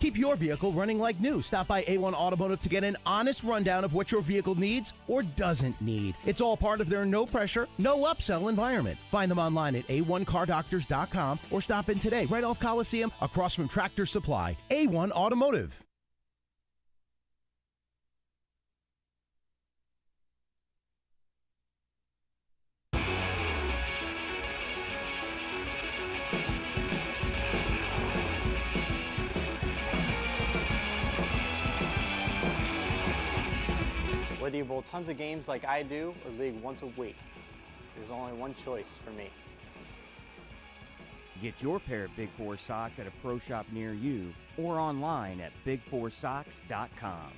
Keep your vehicle running like new. Stop by A1 Automotive to get an honest rundown of what your vehicle needs or doesn't need. It's all part of their no pressure, no upsell environment. Find them online at a1cardoctors.com or stop in today right off Coliseum across from Tractor Supply. A1 Automotive. Whether you bowl tons of games like I do or league once a week, there's only one choice for me. Get your pair of Big Four socks at a pro shop near you or online at bigfoursocks.com.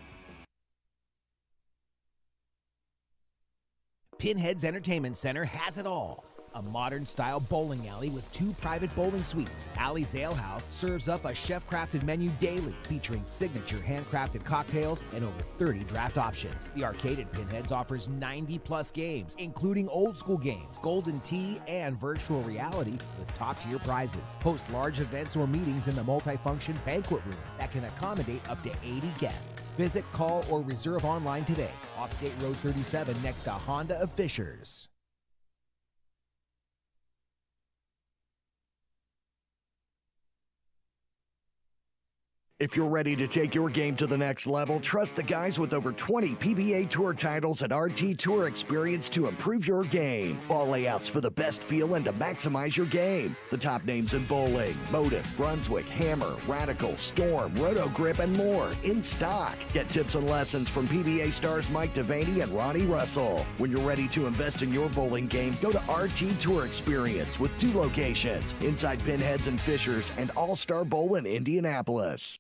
Pinhead's Entertainment Center has it all. A modern-style bowling alley with 2 private bowling suites. Alley's Ale House serves up a chef-crafted menu daily, featuring signature handcrafted cocktails and over 30 draft options. The arcade at Pinhead's offers 90-plus games, including old-school games, Golden Tee, and virtual reality with top-tier prizes. Host large events or meetings in the multifunction banquet room that can accommodate up to 80 guests. Visit, call, or reserve online today. Off State Road 37 next to Honda of Fishers. If you're ready to take your game to the next level, trust the guys with over 20 PBA Tour titles and RT Tour experience to improve your game. Ball layouts for the best feel and to maximize your game. The top names in bowling: Motive, Brunswick, Hammer, Radical, Storm, Roto Grip, and more in stock. Get tips and lessons from PBA stars Mike Devaney and Ronnie Russell. When you're ready to invest in your bowling game, go to RT Tour Experience with 2 locations, inside Pinheads and Fishers and All-Star Bowl in Indianapolis.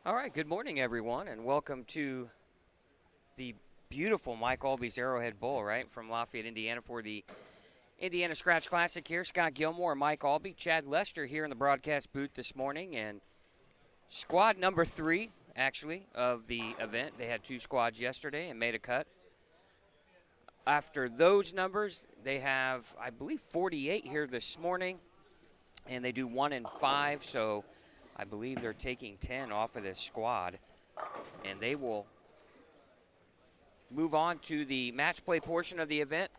All right, good morning, everyone, and welcome to the beautiful Mike Aulby's Arrowhead Bowl, right, from Lafayette, Indiana, for the Indiana Scratch Classic here. Scott Gilmore, Mike Aulby, Chad Lester here in the broadcast booth this morning, and squad number 3, actually, of the event. They had 2 squads yesterday and made a cut. After those numbers, they have, I believe, 48 here this morning, and they do 1 and 5, so I believe they're taking 10 off of this squad, and they will move on to the match play portion of the event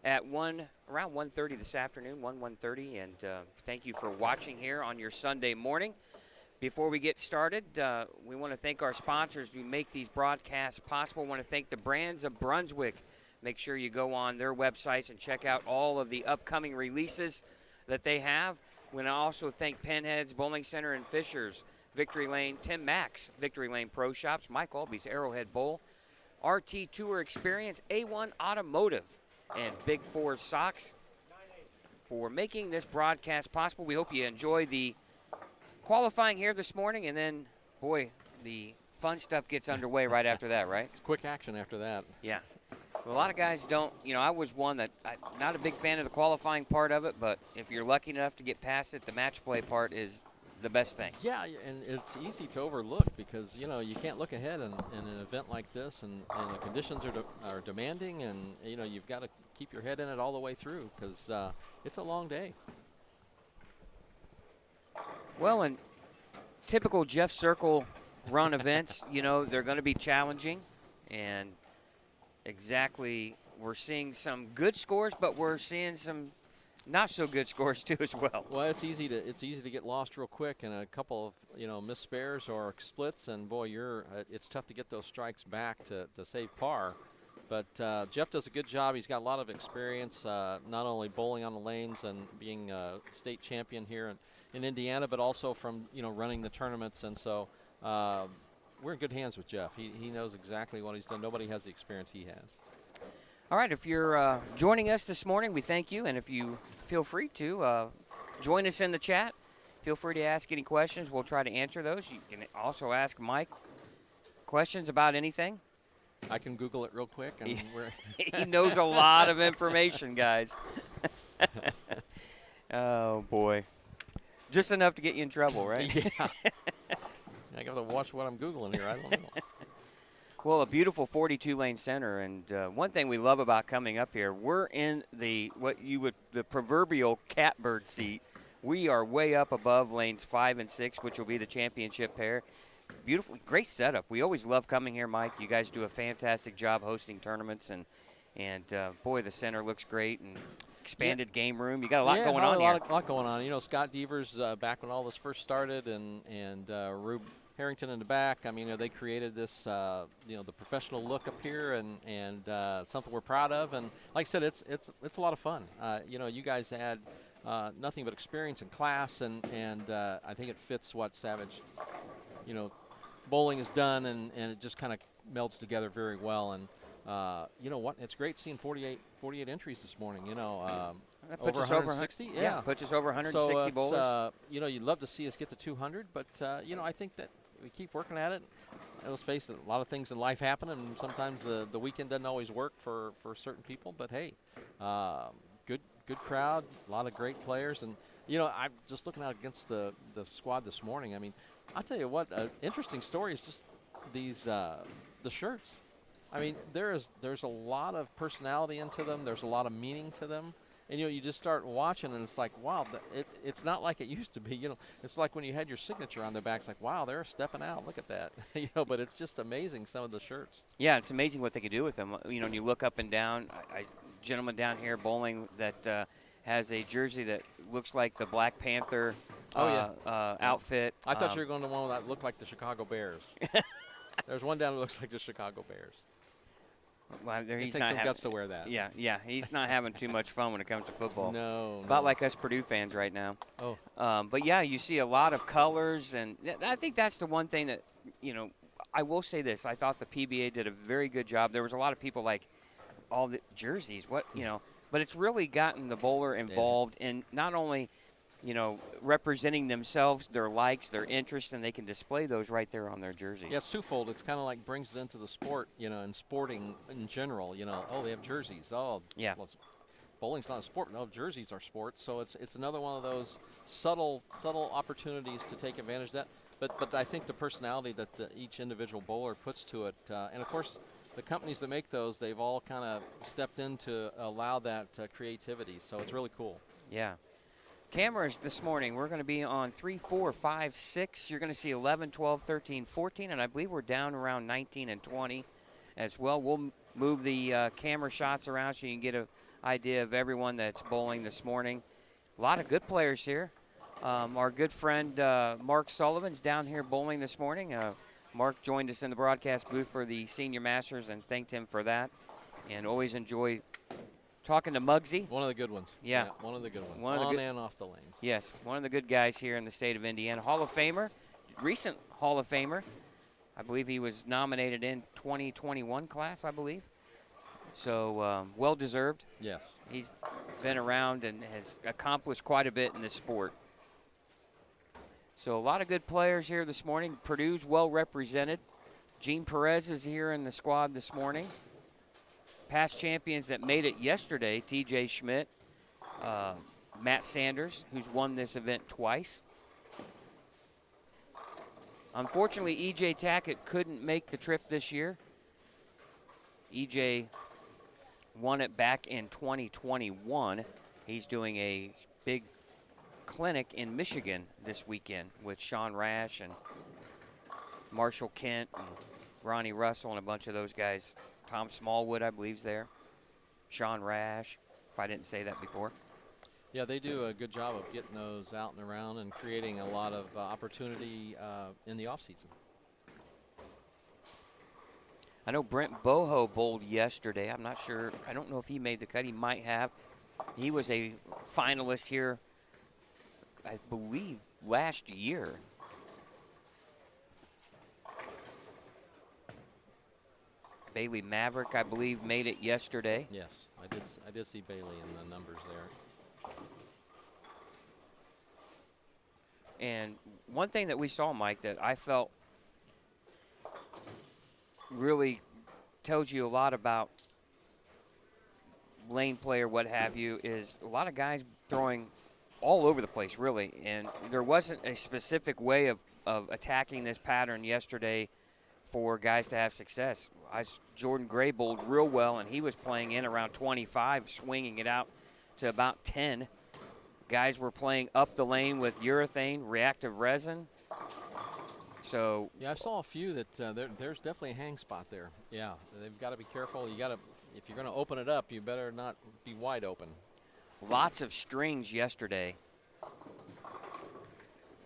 at around 1:30 this afternoon, 1:30, and thank you for watching here on your Sunday morning. Before we get started, we want to thank our sponsors who make these broadcasts possible. We want to thank the Brands of Brunswick. Make sure you go on their websites and check out all of the upcoming releases that they have. We want to also thank Pinheads, Bowling Center, and Fishers, Victory Lane, Tim Mack's Victory Lane Pro Shops, Mike Aulby's Arrowhead Bowl, RT Tour Experience, A1 Automotive, and Big Four Socks for making this broadcast possible. We hope you enjoy the qualifying here this morning, and then, boy, the fun stuff gets underway right after that, right? It's quick action after that. Yeah. Well, a lot of guys don't, I was one that, not a big fan of the qualifying part of it, but if you're lucky enough to get past it, the match play part is the best thing. Yeah, and it's easy to overlook because, you can't look ahead in an event like this, and the conditions are demanding, and, you've got to keep your head in it all the way through because it's a long day. Well, in typical Jeff Circle run events, they're going to be challenging, and exactly we're seeing some good scores, but we're seeing some not so good scores too as well. Well, it's easy to get lost real quick in a couple of missed spares or splits, and boy, it's tough to get those strikes back to save par. But Jeff does a good job. He's got a lot of experience, not only bowling on the lanes and being a state champion here in Indiana, but also from running the tournaments. And so we're in good hands with Jeff. He knows exactly what he's done. Nobody has the experience he has. All right, if you're joining us this morning, we thank you. And if you feel free to join us in the chat, feel free to ask any questions. We'll try to answer those. You can also ask Mike questions about anything. I can Google it real quick. And he knows a lot of information, guys. Oh, boy. Just enough to get you in trouble, right? Yeah. I got to watch what I'm Googling here. I don't know. Well, a beautiful 42-lane center, and one thing we love about coming up here, we're in the proverbial catbird seat. We are way up above lanes 5 and 6, which will be the championship pair. Beautiful, great setup. We always love coming here, Mike. You guys do a fantastic job hosting tournaments, and boy, the center looks great, and expanded game room. You got a lot going on here. A lot going on. Scott Devers back when all this first started, and Rube Harrington in the back. I mean, they created this, the professional look up here, and something we're proud of. And like I said, it's a lot of fun. You guys had nothing but experience and class, and I think it fits what Savage, bowling has done, and it just kind of melds together very well. And it's great seeing 48 entries this morning. That puts over us 160. Yeah, puts us over 160 so bowlers. You'd love to see us get to 200, but I think that we keep working at it. And let's face it, a lot of things in life happen, and sometimes the weekend doesn't always work for certain people. But hey, good crowd, a lot of great players, and I'm just looking out against the squad this morning. I mean, I'll tell you what, an interesting story is just these the shirts. I mean, there's a lot of personality into them. There's a lot of meaning to them. And, you just start watching, and it's like, wow, it's not like it used to be. It's like when you had your signature on their back. It's like, wow, they're stepping out. Look at that. But it's just amazing, some of the shirts. Yeah, it's amazing what they can do with them. When you look up and down, gentleman down here bowling that has a jersey that looks like the Black Panther outfit. I thought you were going to one that looked like the Chicago Bears. There's one down that looks like the Chicago Bears. Well, He's not having guts to wear that. Yeah, he's not having too much fun when it comes to football. No. About like us Purdue fans right now. Oh. But yeah, you see a lot of colors, and I think that's the one thing that I will say this: I thought the PBA did a very good job. There was a lot of people like all the jerseys, but it's really gotten the bowler involved in not only representing themselves, their likes, their interests, and they can display those right there on their jerseys. Yeah, it's twofold. It's kind of like brings it into the sport, and sporting in general. They have jerseys. Oh, yeah. Well, bowling's not a sport. No, jerseys are sports. So it's another one of those subtle opportunities to take advantage of that. But I think the personality that each individual bowler puts to it, and of course, the companies that make those, they've all kind of stepped in to allow that creativity. So it's really cool. Yeah. Cameras this morning, we're going to be on 3, 4, 5, 6. You're going to see 11, 12, 13, 14, and I believe we're down around 19 and 20 as well. We'll move the camera shots around so you can get an idea of everyone that's bowling this morning. A lot of good players here. Our good friend Mark Sullivan's down here bowling this morning. Mark joined us in the broadcast booth for the Senior Masters and thanked him for that. And always enjoy talking to Muggsy. One of the good ones. Yeah. One of the good ones. On and off the lanes. Yes, one of the good guys here in the state of Indiana. Hall of Famer, recent Hall of Famer. I believe he was nominated in 2021 class, I believe. So well-deserved. Yes. He's been around and has accomplished quite a bit in this sport. So a lot of good players here this morning. Purdue's well represented. Gene Perez is here in the squad this morning. Past champions that made it yesterday, T.J. Schmidt, Matt Sanders, who's won this event twice. Unfortunately, E.J. Tackett couldn't make the trip this year. E.J. won it back in 2021. He's doing a big clinic in Michigan this weekend with Sean Rash and Marshall Kent and Ronnie Russell and a bunch of those guys. Tom Smallwood, I believe, is there. Sean Rash, if I didn't say that before. Yeah, they do a good job of getting those out and around and creating a lot of opportunity in the offseason. I know Brent Boho bowled yesterday. I'm not sure. I don't know if he made the cut. He might have. He was a finalist here, I believe, last year. Bailey Maverick, I believe, made it yesterday. Yes, I did see Bailey in the numbers there. And one thing that we saw, Mike, that I felt really tells you a lot about lane player, what have you, is a lot of guys throwing all over the place, really. And there wasn't a specific way of attacking this pattern yesterday for guys to have success. Jordan Gray bowled real well, and he was playing in around 25, swinging it out to about 10. Guys were playing up the lane with urethane, reactive resin. So yeah, I saw a few that there's definitely a hang spot there. Yeah, they've got to be careful. You got to, if you're going to open it up, you better not be wide open. Lots of strings yesterday.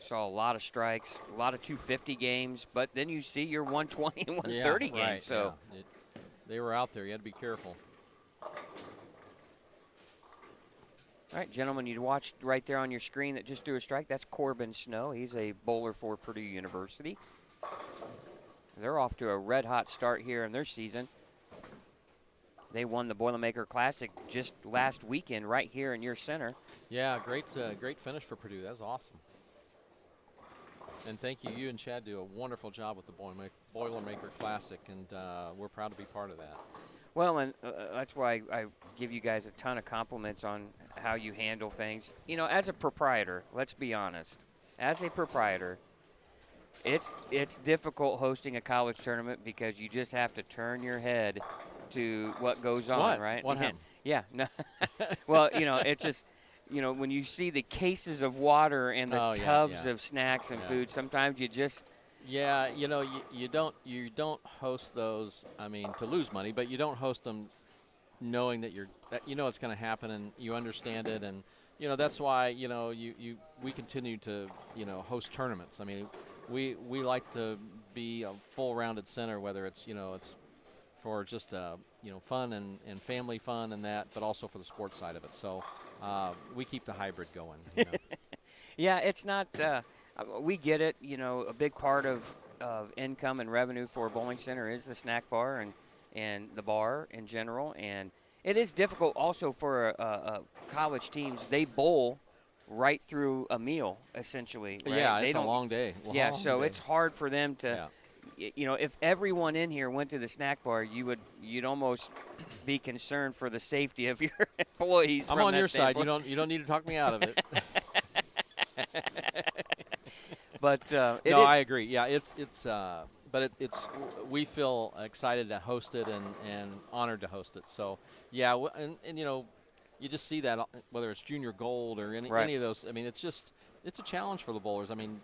Saw a lot of strikes, a lot of 250 games, but then you see your 120 and 130 games. Right, so yeah. They were out there. You had to be careful. All right, gentlemen, you watched right there on your screen that just threw a strike. That's Corbin Snow. He's a bowler for Purdue University. They're off to a red-hot start here in their season. They won the Boilermaker Classic just last weekend right here in your center. Yeah, great finish for Purdue. That was awesome. And thank you. You and Chad do a wonderful job with the Boilermaker Classic, and we're proud to be part of that. Well, and that's why I give you guys a ton of compliments on how you handle things. You know, as a proprietor, let's be honest. As a proprietor, it's difficult hosting a college tournament because you just have to turn your head to what goes on, right? What happened? Yeah. No. Well, you know, it's just, you know, when you see the cases of water and the tubs of snacks and food, sometimes you just. Yeah, you know, you don't host those. I mean, to lose money, but you don't host them knowing that you know it's going to happen and you understand it, and you know that's why we continue to host tournaments. I mean, we like to be a full-rounded center, whether it's it's for just fun and family fun and that, but also for the sports side of it. So we keep the hybrid going. You know. Yeah, it's not. We get it. You know, a big part of income and revenue for a bowling center is the snack bar and the bar in general. And it is difficult also for college teams. They bowl right through a meal, essentially. Right? Yeah, it's a long day. It's hard for them to. Yeah. You know, if everyone in here went to the snack bar, you'd almost be concerned for the safety of your employees. I'm on your side. You don't need to talk me out of it. But I agree. Yeah, but we feel excited to host it and honored to host it. So yeah, and you just see that whether it's junior gold or any of those. I mean, it's a challenge for the bowlers. I mean,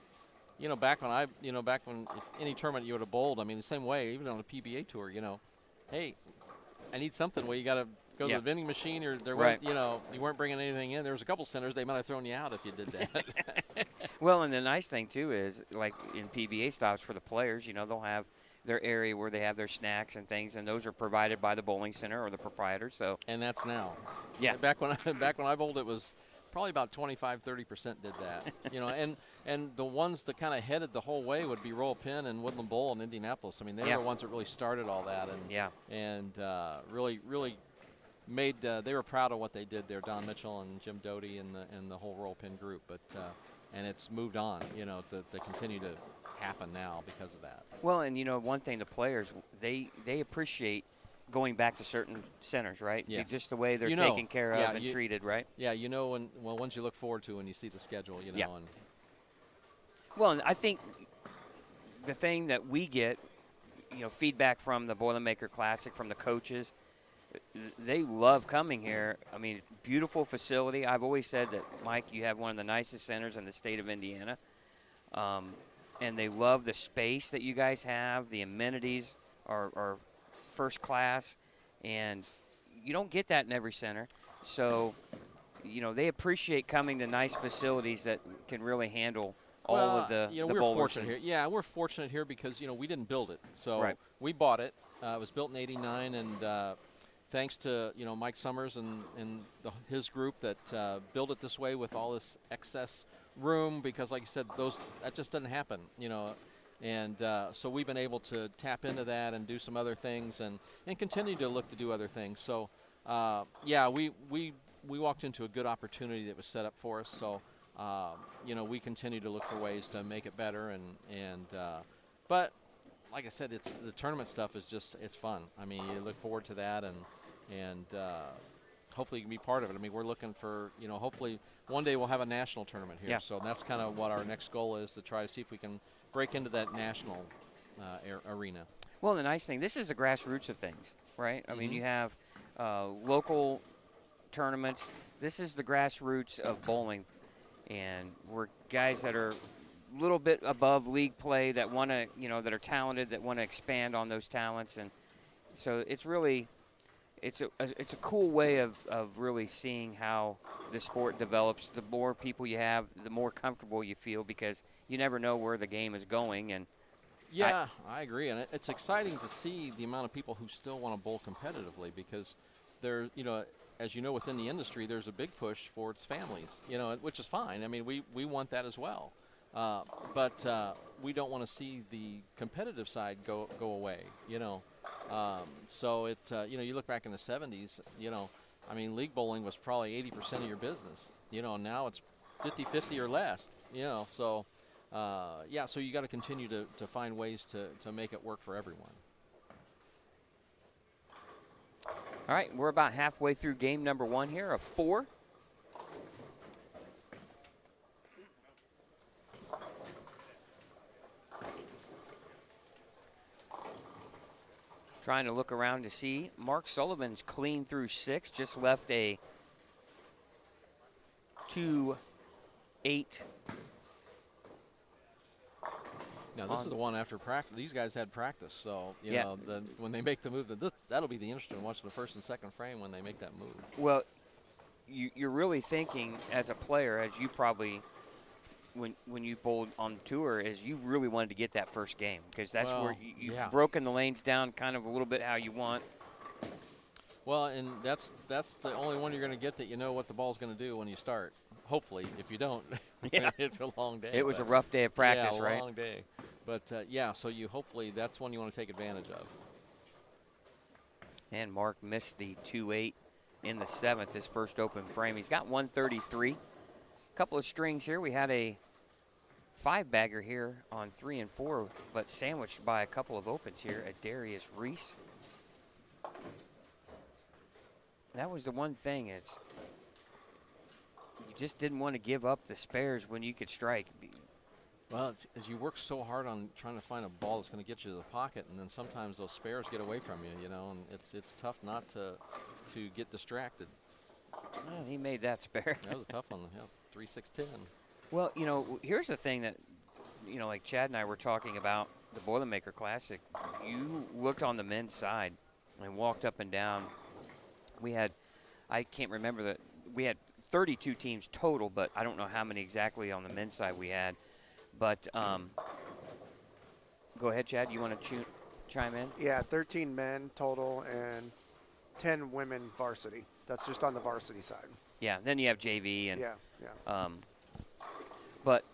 back when if any tournament you would have bowled, I mean, the same way, even on a PBA tour, hey, I need something. Well, you got to go to the vending machine, or there was, you weren't bringing anything in. There was a couple centers they might have thrown you out if you did that. Well, and the nice thing too is, like in PBA stops for the players, they'll have their area where they have their snacks and things, and those are provided by the bowling center or the proprietor. So and that's now. Yeah. Back when I bowled, it was probably about 25-30% did that. You know, and the ones that kind of headed the whole way would be Royal Penn and Woodland Bowl in Indianapolis. I mean, they were the ones that really started all that, and really made they were proud of what they did there. Don Mitchell and Jim Doty and the whole Royal Penn group, but and it's moved on. You know, they continue to happen now because of that. Well, and you know, one thing, the players, they appreciate going back to certain centers, right? Yeah. Just the way they're taken care of and treated, right? Yeah, you know, ones you look forward to when you see the schedule, you know. Yeah. And well, and I think the thing that we get, you know, feedback from the Boilermaker Classic, from the coaches, they love coming here. I mean, beautiful facility. I've always said that, Mike, you have one of the nicest centers in the state of Indiana. And they love the space that you guys have. The amenities are first class, and you don't get that in every center. So, you know, they appreciate coming to nice facilities that can really handle all of the we're bowlers. fortunate here. Yeah, we're fortunate here because, you know, we didn't build it. So we bought it. It was built in '89, and thanks to, you know, Mike Summers and his group that built it this way with all this excess room, because like you said, that just doesn't happen, you know, and so we've been able to tap into that and do some other things and continue to look to do other things. So we walked into a good opportunity that was set up for us. So you know, we continue to look for ways to make it better, and but like I said, it's the tournament stuff is just, it's fun. I mean, you look forward to that, and hopefully you can be part of it. I mean, we're looking for, you know, hopefully one day we'll have a national tournament here. Yeah. So that's kind of what our next goal is, to try to see if we can break into that national arena. Well, the nice thing, this is the grassroots of things, right? I mean, you have local tournaments. This is the grassroots of bowling, and we're guys that are a little bit above league play that want to, you know, that are talented, that want to expand on those talents, and so it's really, it's a cool way of really seeing how the sport develops. The more people you have, the more comfortable you feel, because you never know where the game is going. And yeah, I agree, and it's exciting to see the amount of people who still want to bowl competitively, because there, you know, as you know, within the industry, there's a big push for its families, you know, which is fine. I mean, we want that as well. But we don't want to see the competitive side go away, you know. So it, you know, you look back in the 70s, you know, I mean, league bowling was probably 80% of your business, you know, now it's 50-50 or less, you know. So, so you got to continue to find ways to make it work for everyone. all right, we're about halfway through game number 1 here of 4. Trying to look around to see. Mark Sullivan's clean through 6, just left a 2-8. Now, this is the one after practice. These guys had practice, so, you know, when they make the move, that'll be the interesting watch the first and second frame when they make that move. Well, you're really thinking as a player, as you probably, when you bowled on the tour, is you really wanted to get that first game, because that's where you've broken the lanes down kind of a little bit how you want. Well, and that's the only one you're going to get that you know what the ball's going to do when you start. Hopefully, if you don't, it's a long day. It was a rough day of practice, yeah, right? A long day. But, so you hopefully that's one you want to take advantage of. And Mark missed the 2-8 in the 7th, his first open frame. He's got 133. Couple of strings here. We had a 5-bagger here on 3 and 4, but sandwiched by a couple of opens here at Darius Reese. That was the one thing, is you just didn't want to give up the spares when you could strike. Well, as you work so hard on trying to find a ball that's going to get you to the pocket, and then sometimes those spares get away from you, you know, and it's tough not to get distracted. Well, he made that spare. That was a tough one, 3-6-10. Well, you know, here's the thing that, you know, like Chad and I were talking about the Boilermaker Classic. You looked on the men's side and walked up and down. We had, I can't remember we had 32 teams total, but I don't know how many exactly on the men's side we had. But go ahead, Chad. You want to chime in? Yeah, 13 men total, and 10 women varsity. That's just on the varsity side. Yeah, then you have JV and Yeah. But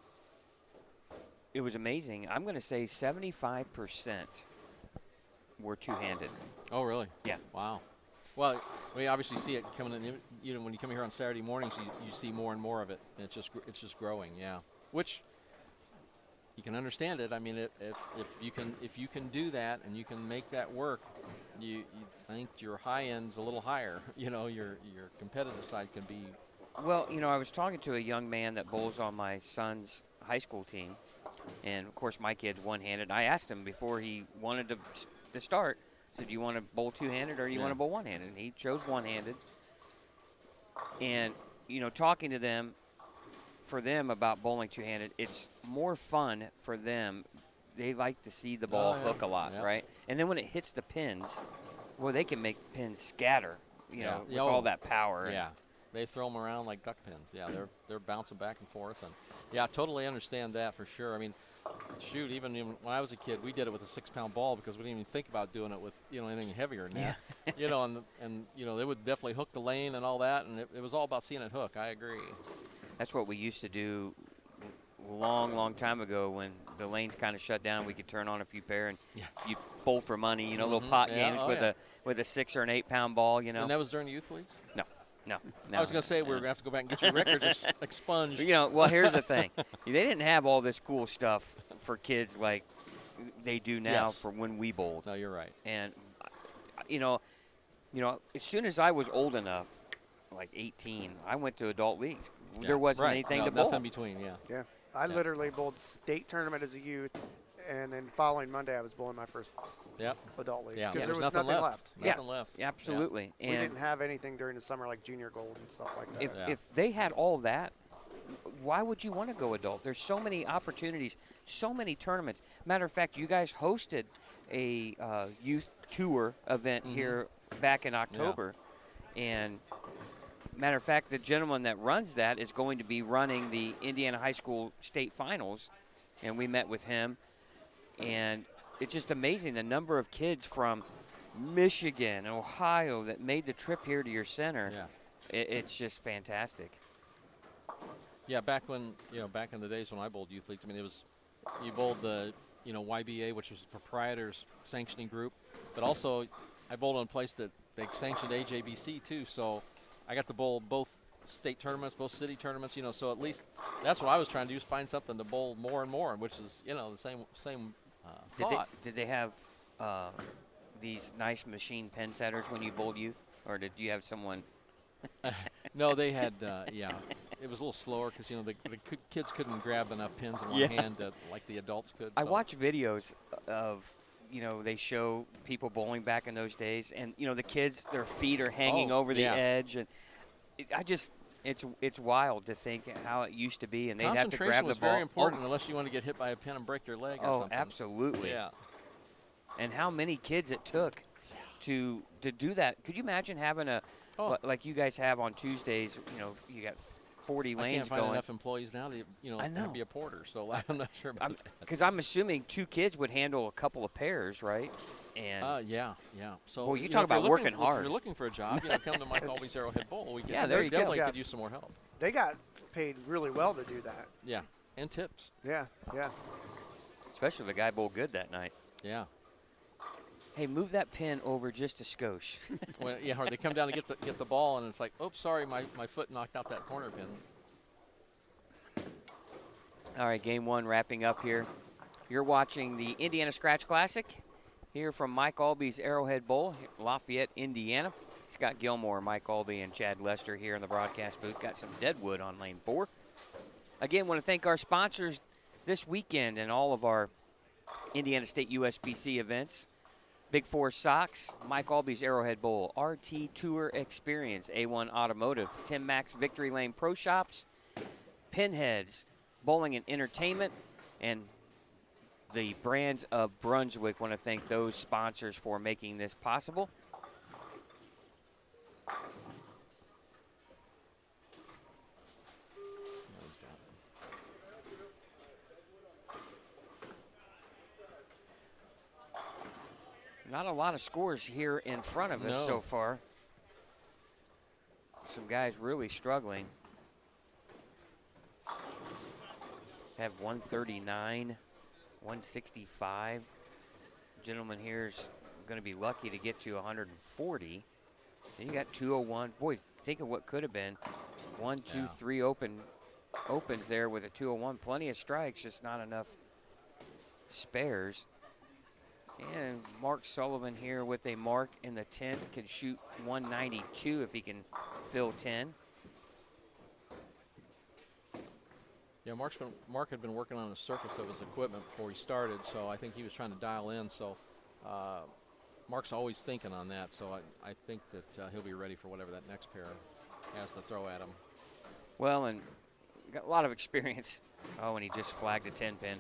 it was amazing. I'm going to say 75% were two-handed. Oh, really? Yeah. Wow. Well, we obviously see it coming in. You know, when you come here on Saturday mornings, you see more and more of it. And it's just growing. Yeah. Which you can understand it. I mean, if you can do that and you can make that work, you I think your high end's a little higher. You know, your competitive side can be. Well, you know, I was talking to a young man that bowls on my son's high school team, and of course my kid's one-handed. I asked him before he wanted to start, I said, do you want to bowl two-handed or do you want to bowl one-handed? And he chose one-handed. And, you know, talking to them, for them about bowling two-handed, it's more fun for them. They like to see the ball hook a lot, right? And then when it hits the pins, well, they can make pins scatter, you know, with all that power. Yeah. They throw them around like duck pins. Yeah, they're bouncing back and forth. And yeah, I totally understand that for sure. I mean, shoot, even when I was a kid, we did it with a 6-pound ball because we didn't even think about doing it with, you know, anything heavier than that. You know, and you know, they would definitely hook the lane and all that, and it was all about seeing it hook. I agree. That's what we used to do a long time ago when the lanes kind of shut down. We could turn on a few pair and you bowl for money, you know, little pot games with a 6 or an 8-pound ball, you know. And that was during the youth leagues? No. I was going to say we were going to have to go back and get your records expunged. You know, well, here's the thing. They didn't have all this cool stuff for kids like they do now for when we bowled. No, you're right. And, you know, as soon as I was old enough, like 18, I went to adult leagues. Yeah. There wasn't anything to bowl. Nothing in between, Yeah. I literally bowled state tournament as a youth, and then following Monday I was bowling my first adult league. Yeah, because there was nothing left. Nothing left. Yeah, absolutely. Yeah. And we didn't have anything during the summer like junior gold and stuff like that. If they had all that, why would you want to go adult? There's so many opportunities, so many tournaments. Matter of fact, you guys hosted a youth tour event here back in October. And matter of fact, the gentleman that runs that is going to be running the Indiana High School State Finals. And we met with him. And it's just amazing the number of kids from Michigan, Ohio that made the trip here to your center. Yeah. It's just fantastic. Yeah, back in the days when I bowled youth leagues, I mean, you bowled the, YBA, which was the proprietors sanctioning group, but also I bowled in a place that they sanctioned AJBC too, so I got to bowl both state tournaments, both city tournaments, so at least that's what I was trying to do, is find something to bowl more and more, which is, the same thought. Did they have these nice machine pen setters when you bowled youth, or did you have someone? No, they had, it was a little slower because, the kids couldn't grab enough pins in one hand like the adults could. I watch videos of, they show people bowling back in those days, and, the kids, their feet are hanging over the edge. And it's wild to think how it used to be, and they'd have to grab the ball. Concentration was very important unless you want to get hit by a pin and break your leg or something. Oh, absolutely. Yeah. And how many kids it took to do that. Could you imagine having like you guys have on Tuesdays, you got 40 lanes going. I can't find enough employees now to, be a porter, so I'm not sure about that. Because I'm assuming 2 kids would handle a couple of pairs, right? And yeah. So well, you talk about working hard. If you're looking for a job, come to Mike Aulby's Arrowhead Bowl. We definitely could use some more help. They got paid really well to do that. Yeah, and tips. Yeah. Especially if the guy bowled good that night. Yeah. Hey, move that pin over just a skosh. Well, or they come down to get the ball, and it's like, oops, sorry, my foot knocked out that corner pin. All right, game 1 wrapping up here. You're watching the Indiana Scratch Classic here from Mike Aulby's Arrowhead Bowl, Lafayette, Indiana. Scott Gilmore, Mike Aulby, and Chad Lester here in the broadcast booth. Got some deadwood on lane 4. Again, want to thank our sponsors this weekend and all of our Indiana State USBC events. Big 4 Socks, Mike Aulby's Arrowhead Bowl, RT Tour Experience, A1 Automotive, Tim Mack's Victory Lane Pro Shops, Pinheads, Bowling and Entertainment, and the Brands of Brunswick. Want to thank those sponsors for making this possible. Not a lot of scores here in front of us so far. some guys really struggling. Have 139, 165. Gentleman here's going to be lucky to get to 140. Then you got 201. Boy, think of what could have been. 1, 2, 3 opens there with a 201. Plenty of strikes, just not enough spares. And Mark Sullivan here with a mark in the 10th can shoot 192 if he can fill 10. Yeah, Mark had been working on the surface of his equipment before he started, so I think he was trying to dial in. So Mark's always thinking on that, so I think that he'll be ready for whatever that next pair has to throw at him. Well, and got a lot of experience. Oh, and he just flagged a 10-pin.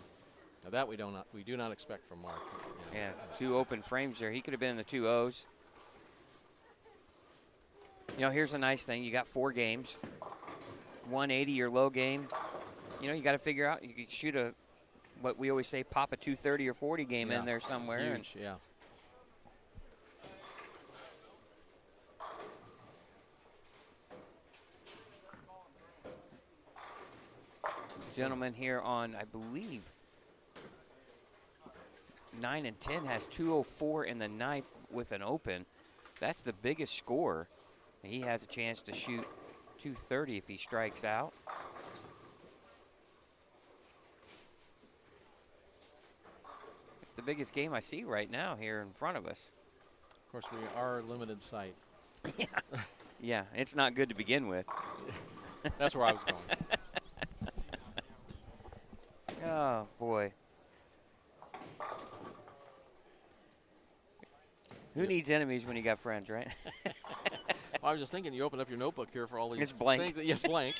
Now that we do not expect from Mark. Yeah, 2 open frames there. He could have been in the 2 O's. You know, here's a nice thing. You got 4 games. 180 your low game. You know, you got to figure out. You can shoot what we always say, pop a 230 or 40 game in there somewhere. Huge, yeah. Gentleman here on, I believe, 9 and 10 has 204 in the 9th with an open. That's the biggest score. He has a chance to shoot 230 if he strikes out. It's the biggest game I see right now here in front of us. Of course, we are limited sight. Yeah, it's not good to begin with. That's where I was going. Oh, boy. Who needs enemies when you got friends, right? Well, I was just thinking, you open up your notebook here for all these It's blank. things. Yes, blank.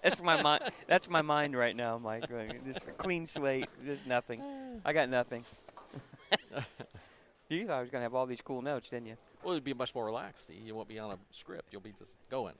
That's my mind. That's my mind right now, Mike. Just a clean slate, just nothing. I got nothing. You thought I was going to have all these cool notes, didn't you? Well, it'd be much more relaxed. You won't be on a script. You'll be just going.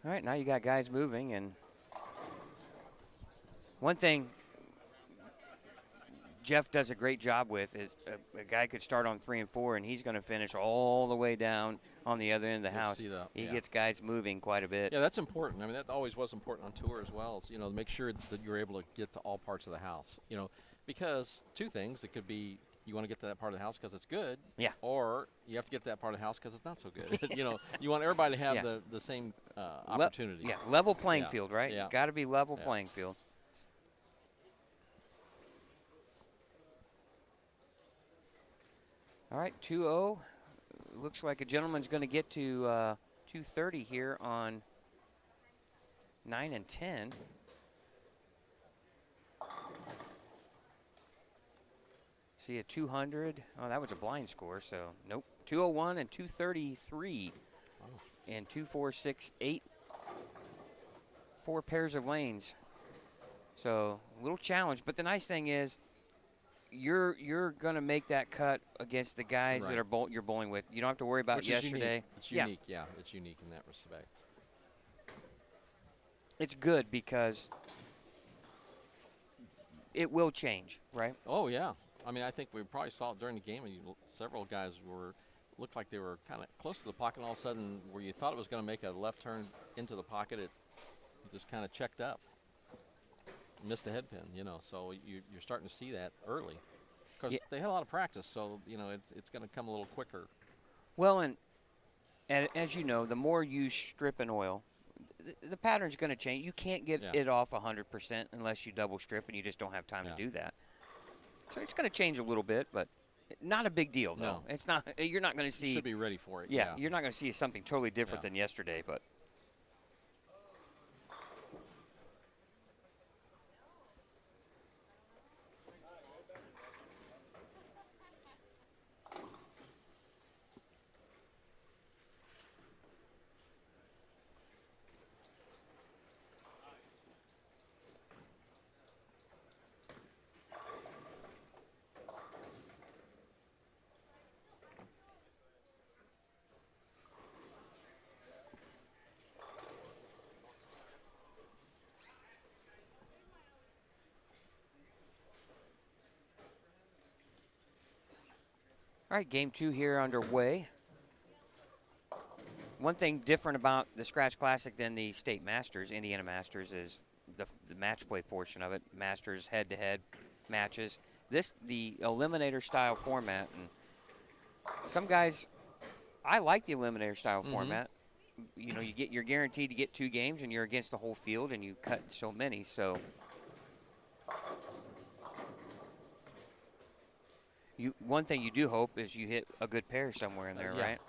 All right, now you got guys moving, and one thing Jeff does a great job with is a guy could start on 3 and 4, and he's going to finish all the way down on the other end of the house. He gets guys moving quite a bit. Yeah, that's important. I mean, that always was important on tour as well. So, you know, make sure that you're able to get to all parts of the house. You know, because 2 things. It could be you want to get to that part of the house because it's good. Yeah. Or you have to get to that part of the house because it's not so good. You know, you want everybody to have the same opportunity. Level playing field, right? Yeah. Got to be level playing field. All right, 2-0. Looks like a gentleman's going to get to 230 here on 9 and 10. See a 200. Oh, that was a blind score, so nope. 201 and 233 and 2, 4, 6, 8. 4 pairs of lanes. So a little challenge, but the nice thing is you're going to make that cut against the guys that are you're bowling with. You don't have to worry about yesterday. It's unique. Yeah, it's unique in that respect. It's good because it will change, right? Oh, yeah. I mean, I think we probably saw it during the game. Several guys looked like they were kind of close to the pocket, and all of a sudden, where you thought it was going to make a left turn into the pocket, it just kind of checked up, missed a head pin. You know, so you're starting to see that early because they had a lot of practice. So you know, it's going to come a little quicker. Well, and as you know, the more you strip and oil, the pattern's going to change. You can't get it off 100% unless you double strip, and you just don't have time to do that. So it's going to change a little bit, but not a big deal, though. No. It's not. You're not going to see. You should be ready for it. Yeah, you're not going to see something totally different than yesterday, but. All right, game 2 here underway. One thing different about the Scratch Classic than the State Masters, Indiana Masters, is the match play portion of it. Masters head-to-head matches. The eliminator style format, and some guys, I like the eliminator style format. You know, you're guaranteed to get 2 games, and you're against the whole field, and you cut so many. So one thing you do hope is you hit a good pair somewhere in there, right?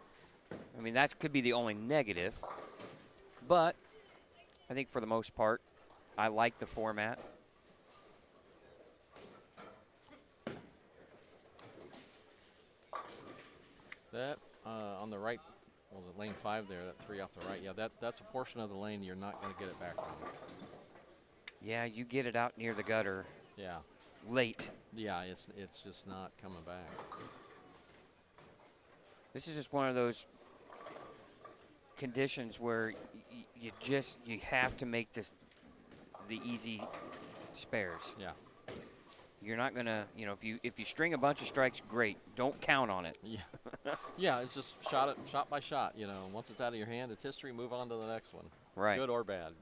I mean, that could be the only negative, but I think for the most part, I like the format. That on the right, was it lane 5 there, that 3 off the right? Yeah, that's a portion of the lane you're not going to get it back on. Yeah, you get it out near the gutter. Yeah. Late. Yeah, it's just not coming back. This is just one of those conditions where you have to make this the easy spares. Yeah. You're not gonna, you know, if you string a bunch of strikes, great. Don't count on it. Yeah. Yeah, it's just shot by shot. You know, once it's out of your hand, it's history. Move on to the next one. Right. Good or bad.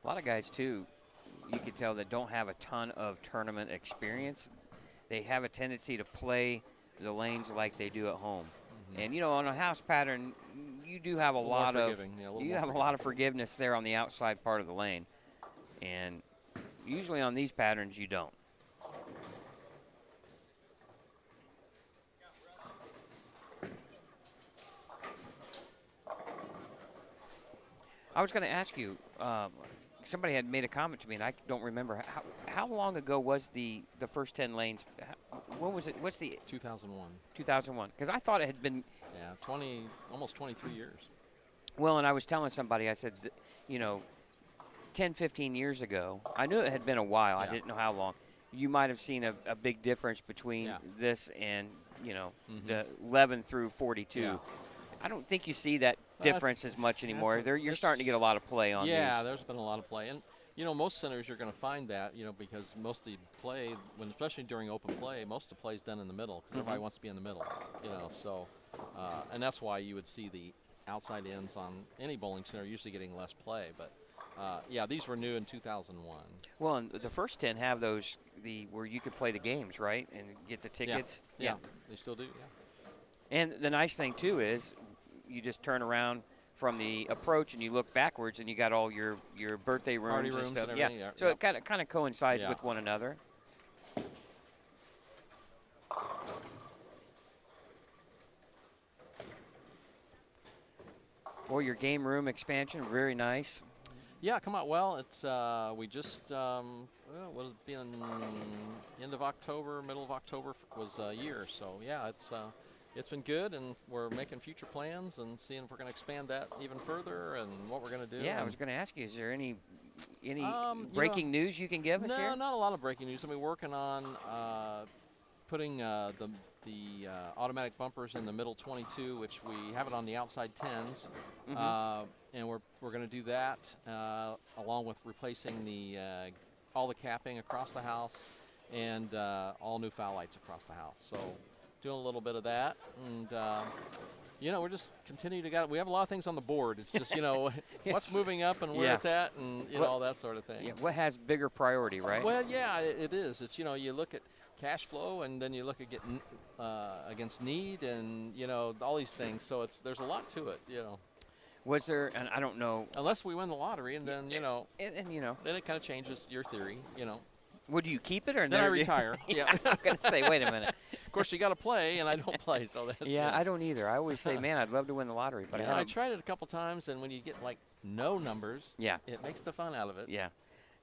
A lot of guys, too, you can tell that don't have a ton of tournament experience. They have a tendency to play the lanes like they do at home. And, you know, on a house pattern, you do have a lot of forgiveness there on the outside part of the lane. And usually on these patterns, you don't. I was going to ask you, somebody had made a comment to me, and I don't remember. How long ago was the first 10 lanes? When was it? What's the 2001. 2001. Because I thought it had been. Yeah, almost 23 years. Well, and I was telling somebody, I said, you know, 10, 15 years ago, I knew it had been a while. Yeah. I didn't know how long. You might have seen a big difference between this and, you know, the 11 through 42. Yeah. I don't think you see that difference as much anymore. You're starting to get a lot of play on these. Yeah, there's been a lot of play. And, you know, most centers you're going to find that, you know, because most of the play, especially during open play, most of the play is done in the middle because everybody wants to be in the middle, you know. So, and that's why you would see the outside ends on any bowling center usually getting less play. But, yeah, these were new in 2001. Well, and the first 10 have those, where you could play the games, right, and get the tickets. Yeah, they still do, yeah. And the nice thing, too, is you just turn around from the approach and you look backwards and you got all your birthday rooms and stuff. And so it kind of coincides with one another. Or your game room expansion, very nice. Yeah, come out well. It's we just what has been end of October, middle of October was a year. So yeah, it's been good, and we're making future plans and seeing if we're going to expand that even further and what we're going to do. Yeah, I was going to ask you, is there any breaking news you can give us here? No, not a lot of breaking news. I mean, working on putting the automatic bumpers in the middle 22, which we have it on the outside 10s, and we're going to do that along with replacing all the capping across the house and all new foul lights across the house. So doing a little bit of that, and you know, we're just continuing to we have a lot of things on the board. It's just, you know, what's moving up and where it's at, and you know, all that sort of thing. Yeah, what has bigger priority, right? Well, yeah, it is. It's, you know, you look at cash flow, and then you look at getting against need, and you know, all these things. So there's a lot to it, you know. Was there, and I don't know, unless we win the lottery, and then you know, and you know, then it kind of changes your theory, you know. Would you keep it or then I retire? Yeah, I'm going to say, wait a minute. Of course, you got to play, and I don't play, so that's I don't either. I always say, man, I'd love to win the lottery, but I tried it a couple times, and when you get like no numbers, it makes the fun out of it. Yeah,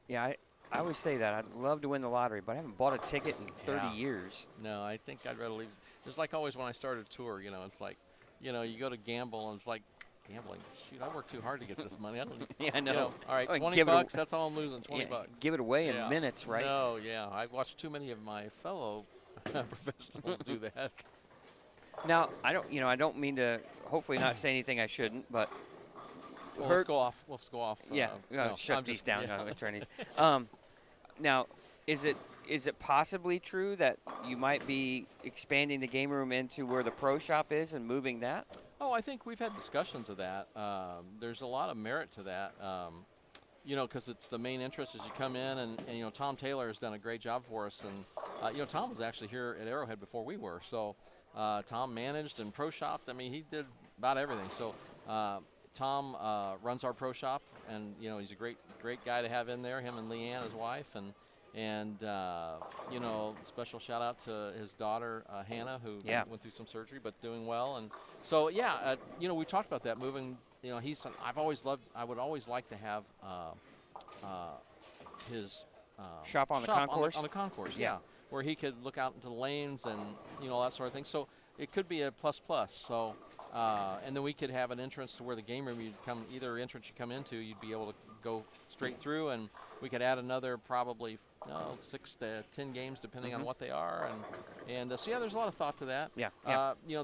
yeah. I always say that I'd love to win the lottery, but I haven't bought a ticket in 30 years. No, I think I'd rather leave. It's like always when I started a tour, you know, it's like, you know, you go to gamble, and it's like, gambling. Shoot, I worked too hard to get this money. I don't. Yeah, I know. You know, all right, Like, $20. That's all I'm losing. $20. Give it away in minutes, right? No, yeah. I've watched too many of my fellow professionals do that. Now, I don't mean to. Hopefully, not say anything I shouldn't, but. Well, let's go off. Let's go off. Yeah, no, shut these down, attorneys. Now, is it possibly true that you might be expanding the game room into where the pro shop is and moving that? Oh, I think we've had discussions of that. There's a lot of merit to that. Because it's the main interest as you come in, and Tom Taylor has done a great job for us, and Tom was actually here at Arrowhead before we were, so Tom managed and pro shopped. I mean, he did about everything. So Tom runs our pro shop, and he's a great guy to have in there. Him and Leanne, his wife, and special shout out to his daughter Hannah, who went through some surgery but doing well. And so we talked about that moving. I would always like to have his shop on the concourse. On the concourse, yeah, where he could look out into the lanes and all that sort of thing. So it could be a plus. So and then we could have an entrance to where the game room either entrance you come into, you'd be able to go straight through, and we could add another probably 6 to 10 games depending on what they are, and so there's a lot of thought to that.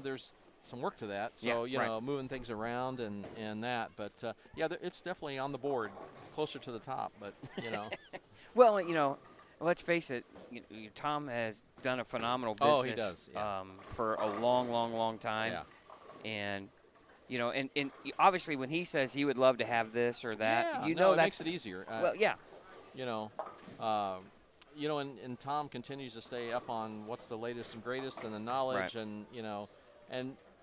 There's some work to that, so moving things around and that, but it's definitely on the board, closer to the top, but Well, let's face it, Tom has done a phenomenal business. Oh, he does. Yeah. For a long time. Yeah. And and obviously when he says he would love to have this or that, it that makes it easier. Well, yeah. And Tom continues to stay up on what's the latest and greatest and the knowledge, and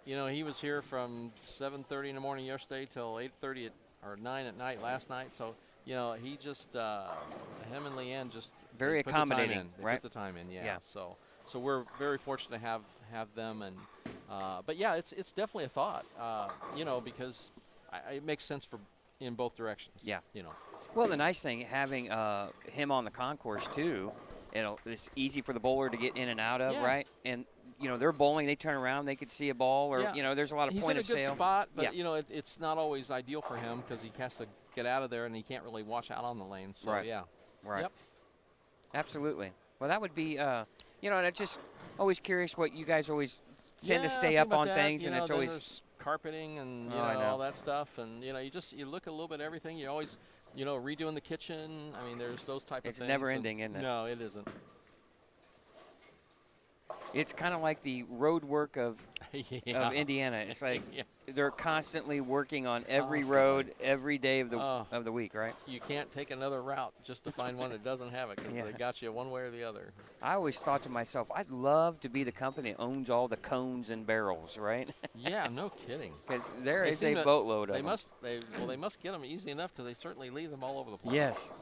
he was here from 7:30 in the morning yesterday till 8:30 or 9 at night last night. So he just him and Leanne just very accommodating. They put the time in, yeah. So we're very fortunate to have them, and but it's definitely a thought, because it makes sense in both directions. Yeah. Well, the nice thing, having him on the concourse too, it's easy for the bowler to get in and out of, right? And they're bowling, they turn around, they could see a ball, or there's a lot of point of sale. He's in a good spot, but it's not always ideal for him because he has to get out of there and he can't really watch out on the lane. So right. Yep. Absolutely. Well, that would be, and I'm just always curious what you guys always tend to stay up on things, and it's always carpeting and all that stuff, and you look a little bit at everything. You always redoing the kitchen. I mean, there's those type of things. It's never ending, isn't it? No, it isn't. It's kind of like the road work of Indiana. It's like they're constantly working on every road every day of the week, right? You can't take another route just to find one that doesn't have it because they got you one way or the other. I always thought to myself, I'd love to be the company that owns all the cones and barrels, right? Yeah, no kidding. Because there is a boatload of them. They must get them easy enough because they certainly leave them all over the place. Yes.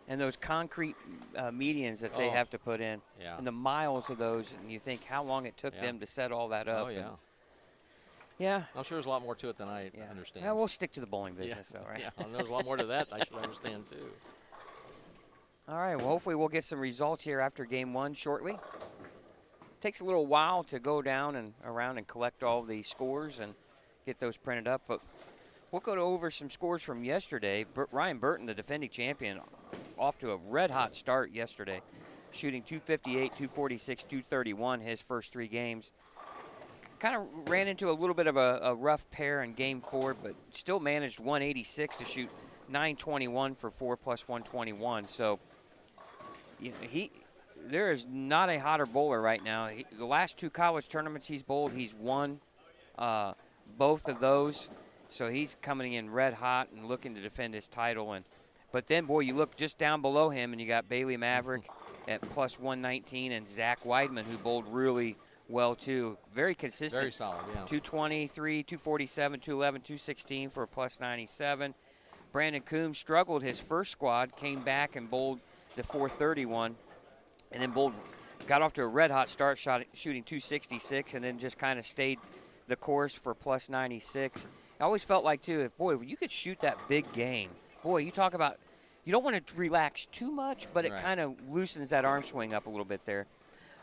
And those concrete medians that they have to put in, and the miles of those, and you think how long it took them to set all that up. Oh, yeah. Yeah. I'm sure there's a lot more to it than I understand. Yeah, we'll stick to the bowling business, though, right? Yeah, there's a lot more to that I should understand, too. All right, well, hopefully we'll get some results here after game one shortly. Takes a little while to go down and around and collect all the scores and get those printed up, but we'll go over some scores from yesterday. Ryan Burton, the defending champion, off to a red-hot start yesterday, shooting 258, 246, 231 his first 3 games. Kind of ran into a little bit of a rough pair in game 4, but still managed 186 to shoot 921 for 4 plus 121. So there is not a hotter bowler right now. The last 2 college tournaments he's bowled, he's won both of those. So he's coming in red hot and looking to defend his title. But then, boy, you look just down below him, and you got Bailey Maverick at plus 119 and Zach Weidman, who bowled really well, too. Very consistent. Very solid, yeah. 223, 247, 211, 216 for a plus 97. Brandon Coombs struggled his first squad, came back and bowled the 431, and then got off to a red-hot start, shooting 266, and then just kind of stayed the course for plus 96. I always felt like, too, if you could shoot that big game, boy, you talk about, you don't want to relax too much, but it kind of loosens that arm swing up a little bit there.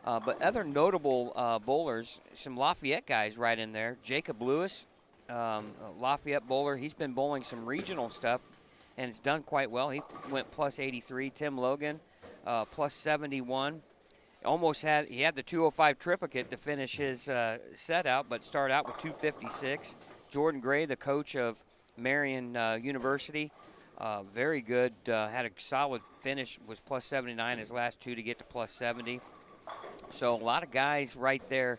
But other notable bowlers, some Lafayette guys right in there. Jacob Lewis, Lafayette bowler. He's been bowling some regional stuff, and it's done quite well. He went plus 83. Tim Logan, plus 71. He had the 205 triplicate to finish his set out, but started out with 256. Jordan Gray, the coach of Marion University, very good. Had a solid finish, was plus 79 his last two to get to plus 70. So a lot of guys right there.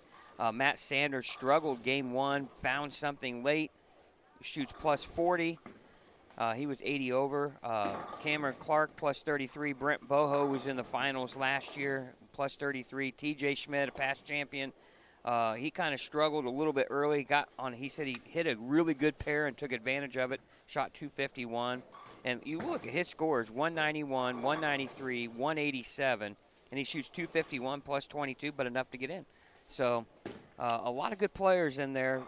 Matt Sanders struggled game one, found something late, shoots plus 40. He was 80 over. Cameron Clark, plus 33. Brent Boho was in the finals last year, plus 33. TJ Schmidt, a past champion. He kind of struggled a little bit early. He said he hit a really good pair and took advantage of it. Shot 251. And you look at his scores, 191, 193, 187. And he shoots 251 plus 22, but enough to get in. So a lot of good players in there.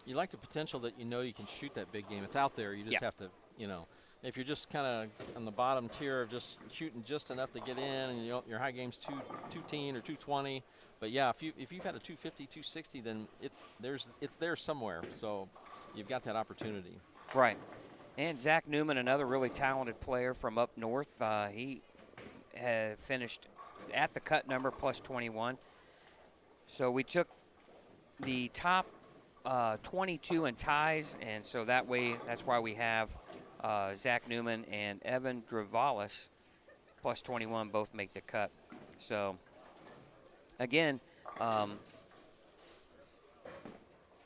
You like the potential that you can shoot that big game. It's out there. You just have to, if you're just kind of on the bottom tier of just shooting just enough to get in, and your high game's 210 or 220. But yeah, if you've had a 250, 260, then it's there somewhere. So you've got that opportunity. Right. And Zach Newman, another really talented player from up north. He had finished at the cut number plus 21. So we took the top 22 in ties, and so that's why we have Zach Newman and Evan Dravalis plus 21 both make the cut. So again,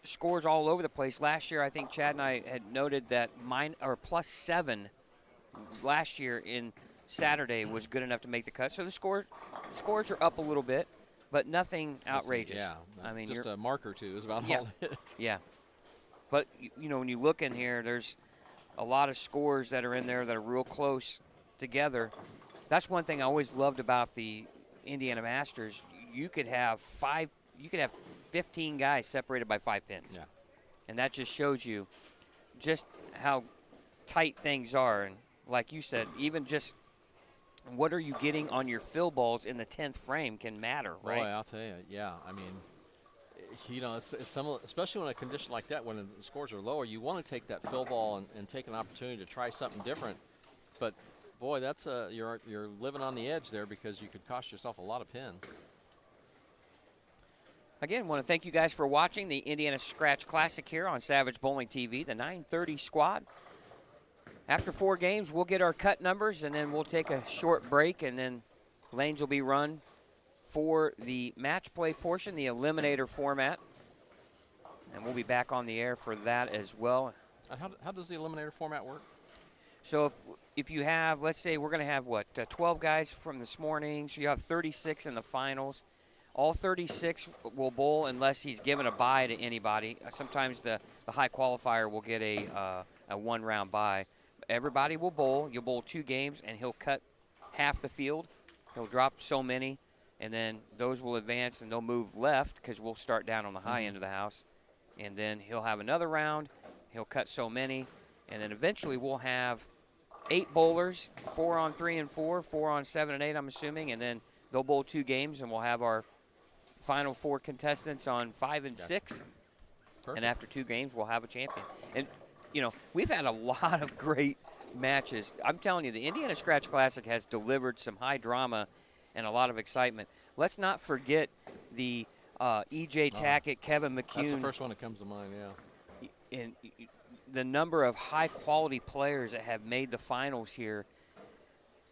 scores all over the place. Last year, I think Chad and I had noted that plus 7 last year in Saturday was good enough to make the cut. So the scores are up a little bit, but nothing outrageous. Yeah, I mean, just a mark or two is about all it is. Yeah, but when you look in here, there's a lot of scores that are in there that are real close together. That's one thing I always loved about the Indiana Masters. You could have 15 guys separated by 5 pins. Yeah. And that just shows you just how tight things are. And like you said, even just what are you getting on your fill balls in the 10th frame can matter, right? Boy, I'll tell you, yeah. I mean, it's especially when a condition like that, when the scores are lower, you want to take that fill ball and take an opportunity to try something different. But, boy, that's you're living on the edge there because you could cost yourself a lot of pins. Again, want to thank you guys for watching the Indiana Scratch Classic here on Savage Bowling TV, the 930 squad. After 4 games, we'll get our cut numbers, and then we'll take a short break, and then lanes will be run for the match play portion, the eliminator format. And we'll be back on the air for that as well. How does the eliminator format work? So if you have, let's say we're going to have, 12 guys from this morning, so you have 36 in the finals. All 36 will bowl unless he's given a bye to anybody. Sometimes the high qualifier will get a 1-round bye. Everybody will bowl. You'll bowl 2 games, and he'll cut half the field. He'll drop so many, and then those will advance, and they'll move left because we'll start down on the high end of the house. And then he'll have another round. He'll cut so many, and then eventually we'll have 8 bowlers, 4 on 3 and 4, 4 on 7 and 8, I'm assuming, and then they'll bowl 2 games, and we'll have our final 4 contestants on 5 and 6. Perfect. And after 2 games, we'll have a champion. And we've had a lot of great matches. I'm telling you, the Indiana Scratch Classic has delivered some high drama and a lot of excitement. Let's not forget the E.J. Tackett, Kevin McCune. That's the first one that comes to mind, yeah. And the number of high-quality players that have made the finals here.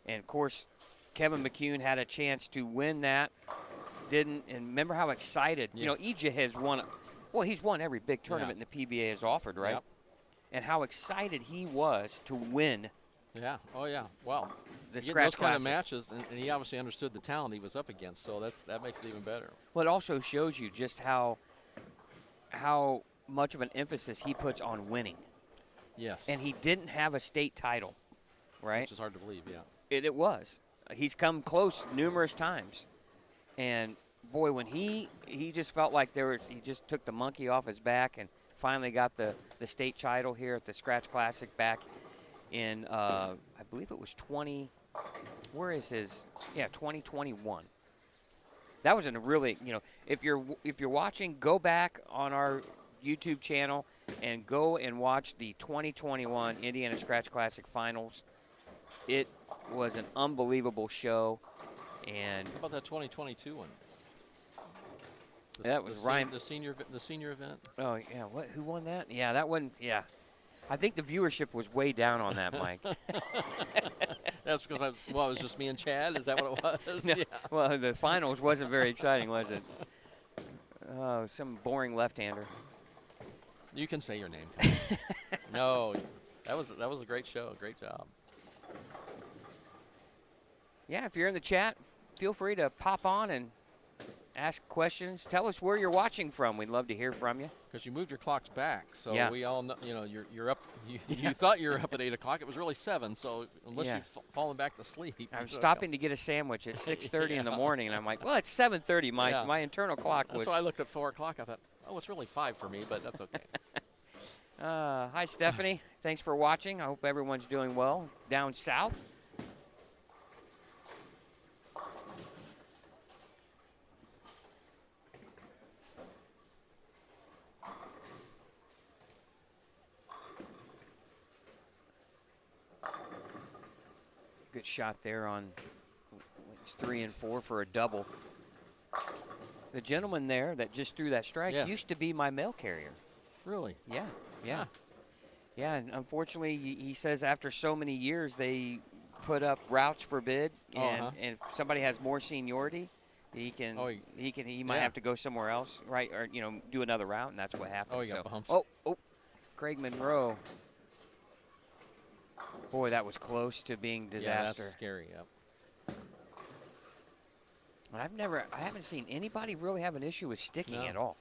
And, of course, Kevin McCune had a chance to win that, didn't. And remember how excited. Yeah. E.J. has won. He's won every big tournament the PBA has offered, right? Yep. And how excited he was to win. Yeah. Oh, yeah. Well, the those Scratch kind Classic. of matches, and he obviously understood the talent he was up against, so that makes it even better. Well, it also shows you just how much of an emphasis he puts on winning. Yes. And he didn't have a state title, right? Which is hard to believe, yeah. It was. He's come close numerous times. And, boy, when he just felt like he just took the monkey off his back and finally got the state title here at the Scratch Classic back in, I believe it was 2021. That was a really, if you're watching, go back on our YouTube channel and go and watch the 2021 Indiana Scratch Classic Finals. It was an unbelievable show. And how about that 2022 one? That was Ryan. The senior event. Oh yeah, who won that? Yeah, that one. Yeah, I think the viewership was way down on that, Mike. That's because it was just me and Chad. Is that what it was? No, yeah. Well, the finals wasn't very exciting, was it? Oh, some boring left-hander. You can say your name. No, that was a great show. Great job. Yeah, if you're in the chat, feel free to pop on and ask questions. Tell us where you're watching from. We'd love to hear from you. Because you moved your clocks back, so yeah. we all know. You know, you're up. You thought you were up at 8 o'clock. It was really 7. So unless you've fallen back to sleep, I'm stopping to get a sandwich at 6:30 in the morning, and I'm like, well, it's 7:30. My internal clock was. That's why I looked at 4 o'clock. I thought, oh, it's really 5 for me, but that's okay. Hi, Stephanie. Thanks for watching. I hope everyone's doing well down south. Good shot there on 3 and 4 for a double. The gentleman there that just threw that strike used to be my mail carrier. Really? Yeah, yeah. Huh. Yeah, and unfortunately, he says after so many years, they put up routes for bid, and if somebody has more seniority, he might have to go somewhere else, right, or do another route, and that's what happened. Oh, he got bumps. Oh, Craig Monroe. Boy, that was close to being disaster. Yeah, that's scary. Yep. And I haven't seen anybody really have an issue with sticking at all.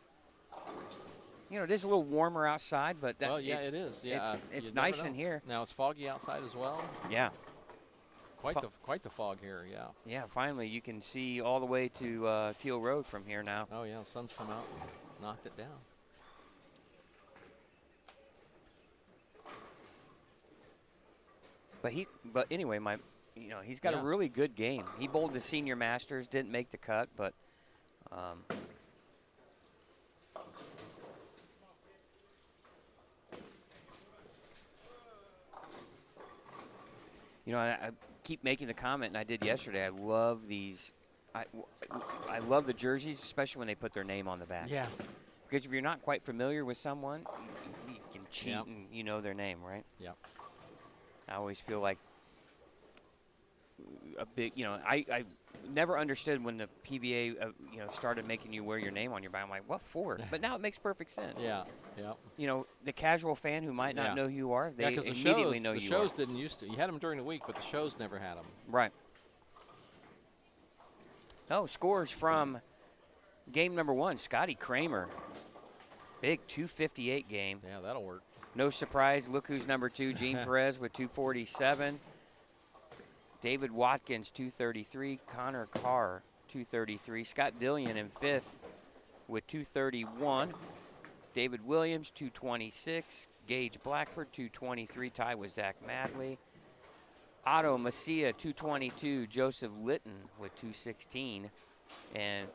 It is a little warmer outside, but it is. Yeah, it's nice in here. Now it's foggy outside as well. Yeah. Quite the fog here. Yeah. Yeah. Finally, you can see all the way to Teal Road from here now. Oh yeah, the sun's come out and knocked it down. But anyway, he's got a really good game. He bowled the Senior Masters, didn't make the cut, but I keep making the comment, and I did yesterday. I love these. I love the jerseys, especially when they put their name on the back. Yeah. Because if you're not quite familiar with someone, you can cheat and you know their name, right? Yeah. I always feel like a big, I never understood when the PBA, started making you wear your name on your back. I'm like, what for? But now it makes perfect sense. Yeah, yeah. The casual fan who might not know who you are, they immediately know you are. The shows didn't used to. You had them during the week, but the shows never had them. Right. Oh, scores from game number 1, Scotty Kramer. Big 258 game. Yeah, that'll work. No surprise, look who's number 2, Gene Perez with 247. David Watkins, 233. Connor Carr, 233. Scott Dillion in 5th with 231. David Williams, 226. Gage Blackford, 223. Tie with Zach Madley. Otto Macia, 222. Joseph Litton with 216. And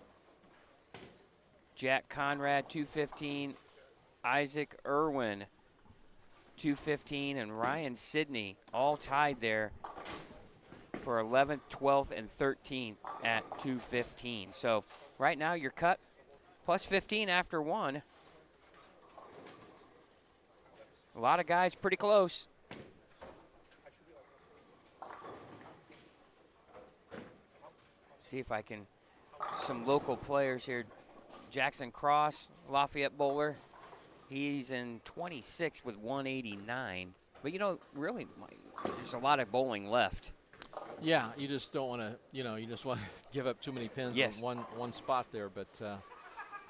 Jack Conrad, 215. Isaac Irwin, 215, and Ryan Sidney all tied there for 11th, 12th, and 13th at 215. So right now you're cut plus 15 after 1. A lot of guys pretty close. See if I can, some local players here. Jackson Cross, Lafayette bowler. He's in 26 with 189. But, really, there's a lot of bowling left. Yeah, you just don't want to, you just want to give up too many pins on one spot there. But,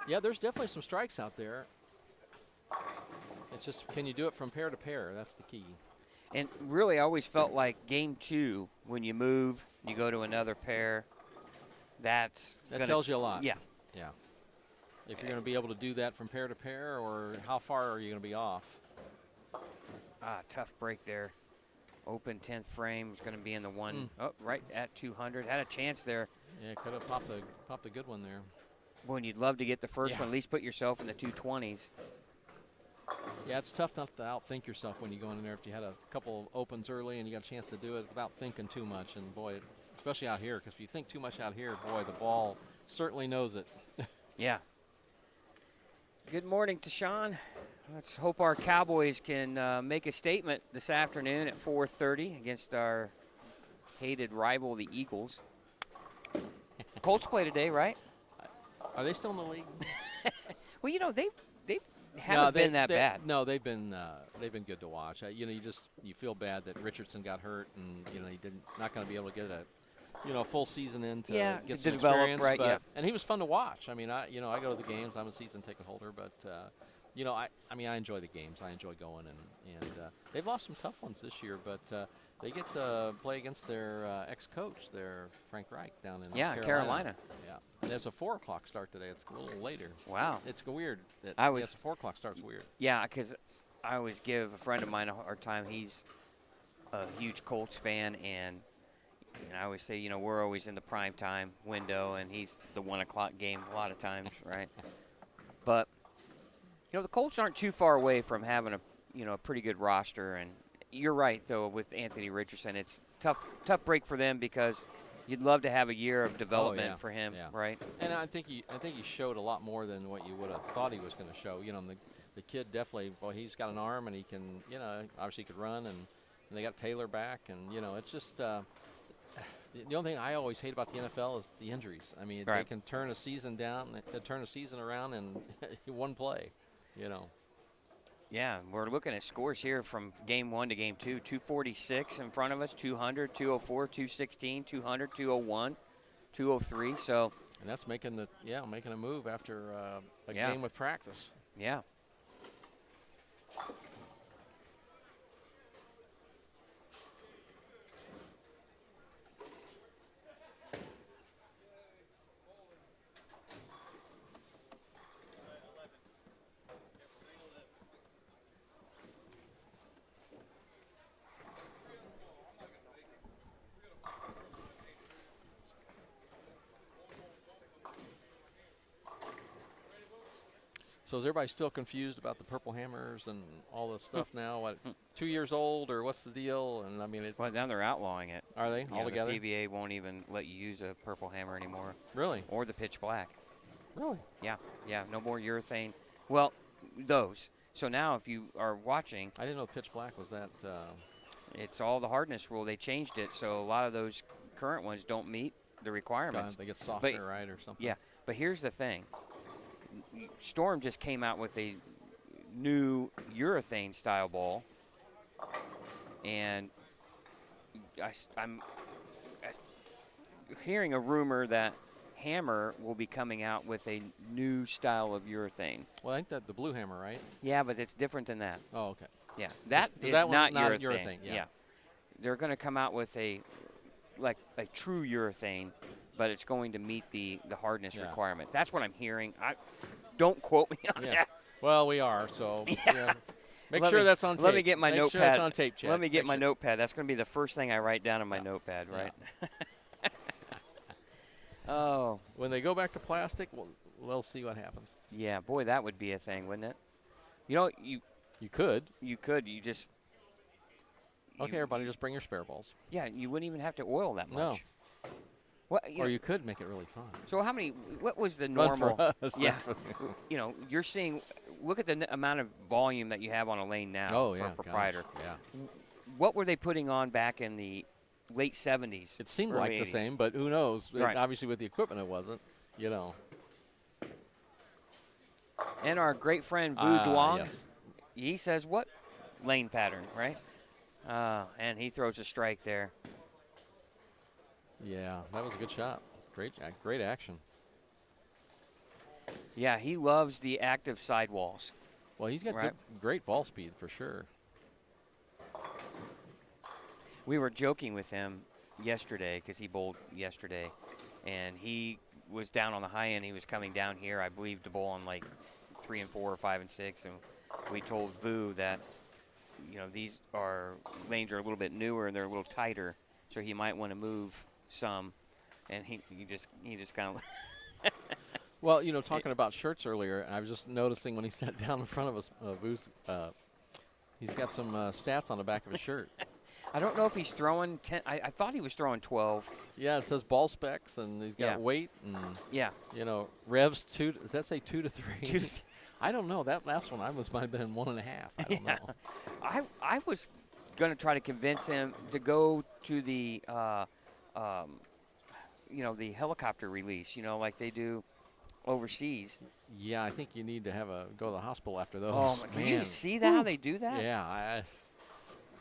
yeah, there's definitely some strikes out there. It's just, can you do it from pair to pair? That's the key. And really, I always felt like game 2, when you move, you go to another pair, that tells you a lot. Yeah. Yeah. If you're going to be able to do that from pair to pair, or how far are you going to be off? Tough break there. Open 10th frame is going to be in the one. Oh, right at 200. Had a chance there. Yeah, could have popped a good one there. Boy, and you'd love to get the first one. At least put yourself in the 220s. Yeah, it's tough not to outthink yourself when you go in there. If you had a couple of opens early and you got a chance to do it without thinking too much, and boy, especially out here, because if you think too much out here, boy, the ball certainly knows it. Yeah. Good morning to Sean. Let's hope our Cowboys can make a statement this afternoon at 4:30 against our hated rival, the Eagles. Colts play today, right? Are they still in the league? Well, you know, they haven't been that bad. No, they've been good to watch. You know, you feel bad that Richardson got hurt, and you know he not going to be able to get a full season in to get some develop, experience. right? But, yeah, and he was fun to watch. I mean, I go to the games. I'm a season ticket holder, but you know, I enjoy the games. I enjoy going, and they've lost some tough ones this year, but they get to play against their ex-coach, their Frank Reich, down in Carolina. Yeah, and there's a 4 o'clock start today. It's a little later. Wow, it's weird. That the 4 o'clock start's weird. Yeah, because I always give a friend of mine a hard time. He's a huge Colts fan, and I always say, you know, we're always in the prime time window, and he's the 1 o'clock game a lot of times, right? But you know, the Colts aren't too far away from having a pretty good roster, and you're right though with Anthony Richardson. It's tough break for them because you'd love to have a year of development for him, right? And I think he showed a lot more than what you would have thought he was going to show. You know, the kid definitely. Well, he's got an arm, and he can, you know, obviously he could run, and they got Taylor back, and you know, it's just. The only thing I always hate about the NFL is the injuries. I mean, they can turn a season around in one play, you know. Yeah, we're looking at scores here from game 1 to game 2. 246 in front of us, 200, 204, 216, 200, 201, 203. So. And that's making a move after a game with practice. Yeah. So is everybody still confused about the Purple Hammers and all this stuff now? What, 2 years old, or what's the deal? And I mean, well, now they're outlawing it. Are they altogether? The PBA won't even let you use a Purple Hammer anymore. Really? Or the Pitch Black. Really? Yeah. No more urethane. Well, those. So now, if you are watching, I didn't know Pitch Black was that. It's all the hardness rule. They changed it, so a lot of those current ones don't meet the requirements. They get softer, right, or something. Yeah, but here's the thing. Storm just came out with a new urethane style ball, and I'm hearing a rumor that Hammer will be coming out with a new style of urethane. Well, I think that the Blue Hammer, right? Yeah, but it's different than that. Oh, okay. Yeah, that is not urethane. Yeah. They're going to come out with a true urethane, but it's going to meet the hardness requirement. That's what I'm hearing. Don't quote me on that. Well, we are, so make sure that's on tape. Let me get my notepad. Sure that's on tape, Chad. Let me get my notepad. That's going to be the first thing I write down on my notepad, right? Oh. When they go back to plastic, we'll see what happens. Yeah, boy, that would be a thing, wouldn't it? You know, you could. You just. Okay, everybody, just bring your spare balls. Yeah, you wouldn't even have to oil that much. No. Well, you could make it really fun. So what was the normal? For us, yeah. You know, you're seeing, look at the amount of volume that you have on a lane now for a proprietor. Gosh, yeah. What were they putting on back in the late 70s? It seemed like 80s? the same, but who knows? Right. Obviously, with the equipment, it wasn't, you know. And our great friend Vu Duong, yes. He says what? Lane pattern, right? And he throws a strike there. Yeah, that was a good shot. Great action. Yeah, he loves the active sidewalls. Well, he's got great ball speed for sure. We were joking with him yesterday because he bowled yesterday, and he was down on the high end. He was coming down here, I believe, to bowl on like 3 and 4 or 5 and 6, and we told Vu that, you know, these lanes are a little bit newer and they're a little tighter, so he might want to move some, and he just kind of. Well, you know, talking about shirts earlier, I was just noticing when he sat down in front of us, he's got some stats on the back of his shirt. I don't know if he's throwing 10. I thought he was throwing 12. Yeah, it says ball specs, and he's got weight and, you know, revs 2. Does that say 2 to 3? 2 to 3. I don't know. That last one might have been 1.5. I don't know. I was going to try to convince him to go to the, you know, the helicopter release, you know, like they do overseas. Yeah, I think you need to go to the hospital after those. Oh, can you see that, how they do that? Yeah,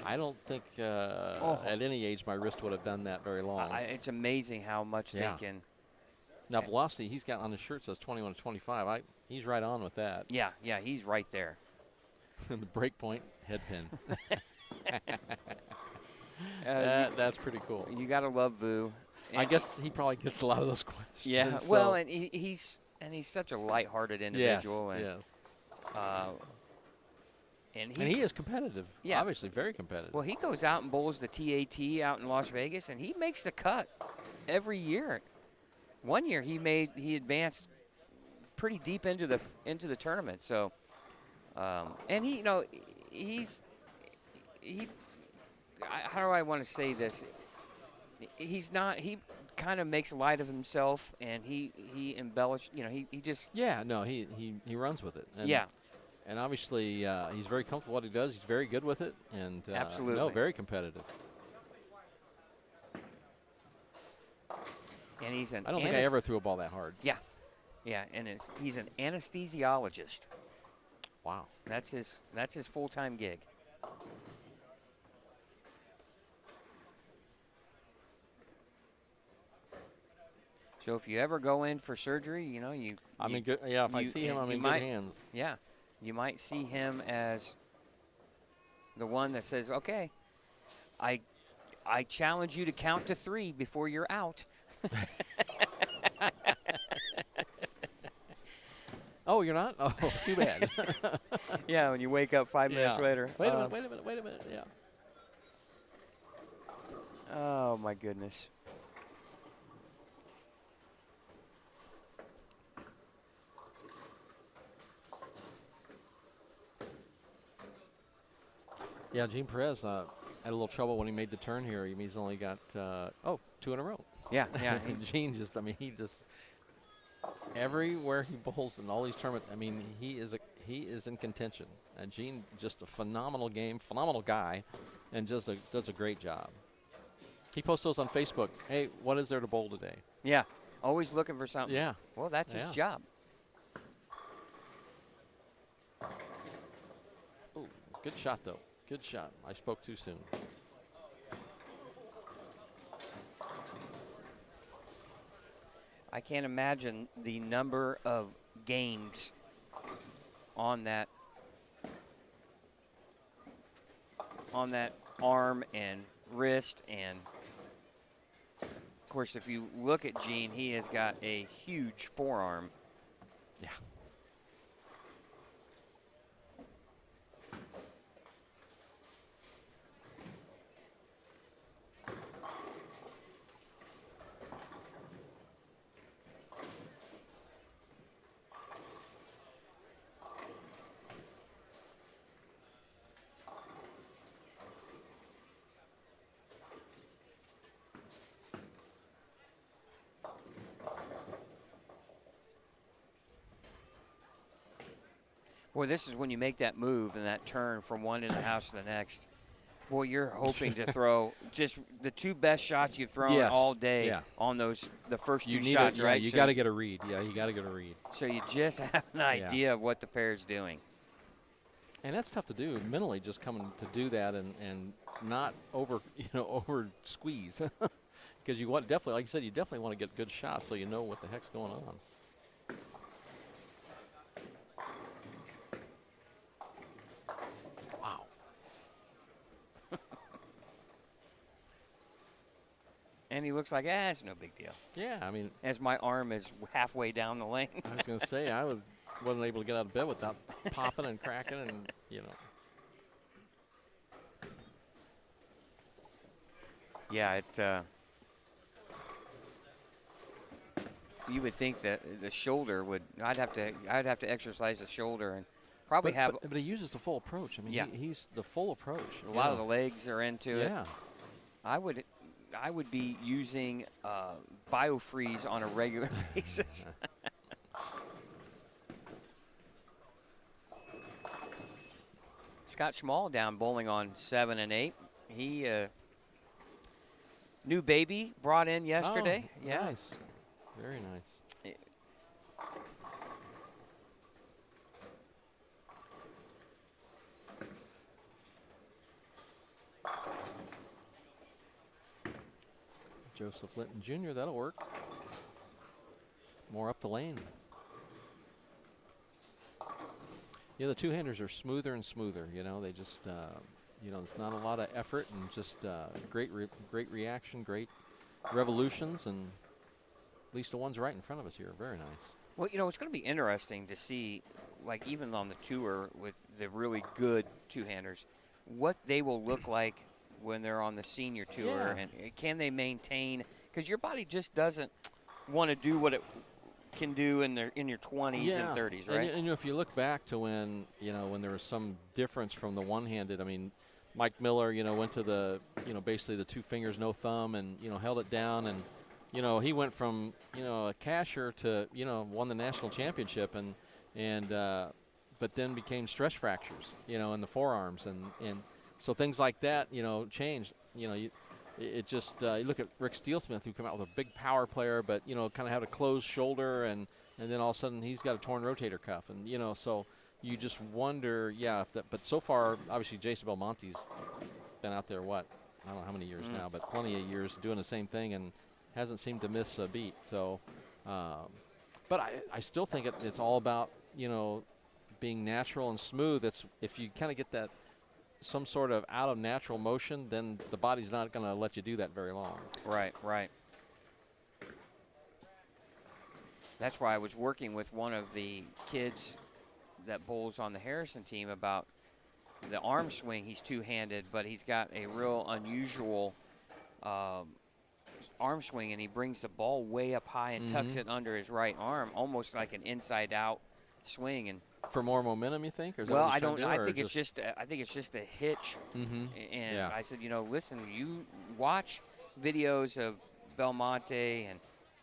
I don't think at any age my wrist would have done that very long. It's amazing how much they can. Now, velocity, he's got on his shirt says 21 to 25. He's right on with that. Yeah, he's right there. The break point, head pin. That's pretty cool. You got to love Vu. I guess he probably gets a lot of those questions. Yeah, so. well, and he's such a lighthearted individual. Yes. And he is competitive. Yeah. Obviously, very competitive. Well, he goes out and bowls the TAT out in Las Vegas, and he makes the cut every year. One year he advanced pretty deep into the tournament. So, and he, you know, how do I want to say this? He kind of makes light of himself, and he embellished. You know, he just. Yeah, no, he runs with it. And and obviously, he's very comfortable with what he does. He's very good with it, and absolutely, no, very competitive. And he's an. I don't think I ever threw a ball that hard. Yeah, and he's an anesthesiologist. Wow, that's his full-time gig. So if you ever go in for surgery, you know if I see him, I'm in good hands. Yeah, you might see him as the one that says, "Okay, I challenge you to count to 3 before you're out." Oh, you're not? Oh, too bad. Yeah, when you wake up 5 minutes later. Wait a minute. Yeah. Oh, my goodness. Yeah, Gene Perez had a little trouble when he made the turn here. He's only got 2 in a row. Yeah. Gene he just everywhere he bowls in all these tournaments. I mean, he is in contention. And Gene, just a phenomenal game, phenomenal guy, and does a great job. He posts those on Facebook. Hey, what is there to bowl today? Yeah, always looking for something. Yeah. Well, that's his job. Ooh, good shot though. Good shot. I spoke too soon. I can't imagine the number of games on that arm and wrist, and of course, if you look at Gene, he has got a huge forearm. Yeah. Boy, this is when you make that move and that turn from one end of the house to the next. Boy, you're hoping to throw just the 2 best shots you've thrown all day on the first 2 shots, right? You got to get a read. Yeah, you got to get a read. So you just have an idea of what the pair's doing. And that's tough to do mentally, just coming to do that and not over squeeze, because you want definitely, like you said, you definitely want to get good shots so you know what the heck's going on. And he looks like, it's no big deal. Yeah, I mean. As my arm is halfway down the lane. I was going to say, wasn't able to get out of bed without popping and cracking and, Yeah, you would think that the shoulder would. I'd have to exercise the shoulder and probably have. But he uses the full approach. I mean, yeah. He's the full approach. A lot of the legs are into it. Yeah. I would be using BioFreeze on a regular basis. Scott Schmall down bowling on 7 and 8. He new baby brought in yesterday. Oh, yeah. Nice. Very nice. Joseph Linton Jr., that'll work. More up the lane. Yeah, the two-handers are smoother and smoother. You know, they just, you know, it's not a lot of effort and just great reaction, great revolutions, and at least the ones right in front of us here are very nice. Well, you know, it's going to be interesting to see, like even on the tour with the really good two-handers, what they will look like when they're on the senior tour, Yeah. and can they maintain? Because your body just doesn't want to do what it can do in your 20s and 30s, right? And you know, if you look back to when there was some difference from the one-handed, I mean, Mike Miller, you know, went to the, you know, basically the two fingers, no thumb, and, you know, held it down, and, you know, he went from, you know, a casher to, you know, won the national championship, and but then became stress fractures, you know, in the forearms, and so things like that, you know, changed. You know, it just you look at Rick Steelsmith, who came out with a big power player, but, you know, kind of had a closed shoulder, and then all of a sudden he's got a torn rotator cuff, and, you know, so you just wonder, yeah, if that. But so far, obviously, Jason Belmonte's been out there, what, I don't know how many years now, but plenty of years doing the same thing and hasn't seemed to miss a beat. So, but I still think it's all about, you know, being natural and smooth. It's if you kind of get that some sort of out of natural motion, then the body's not going to let you do that very long. Right, right. That's why I was working with one of the kids that bowls on the Harrison team about the arm swing. He's two-handed, but he's got a real unusual arm swing, and he brings the ball way up high and tucks it under his right arm, almost like an inside-out swing. And for more momentum, you think? Or is well, that I don't. I think it's just a hitch. Mm-hmm. And yeah. I said, you know, listen, you watch videos of Belmonte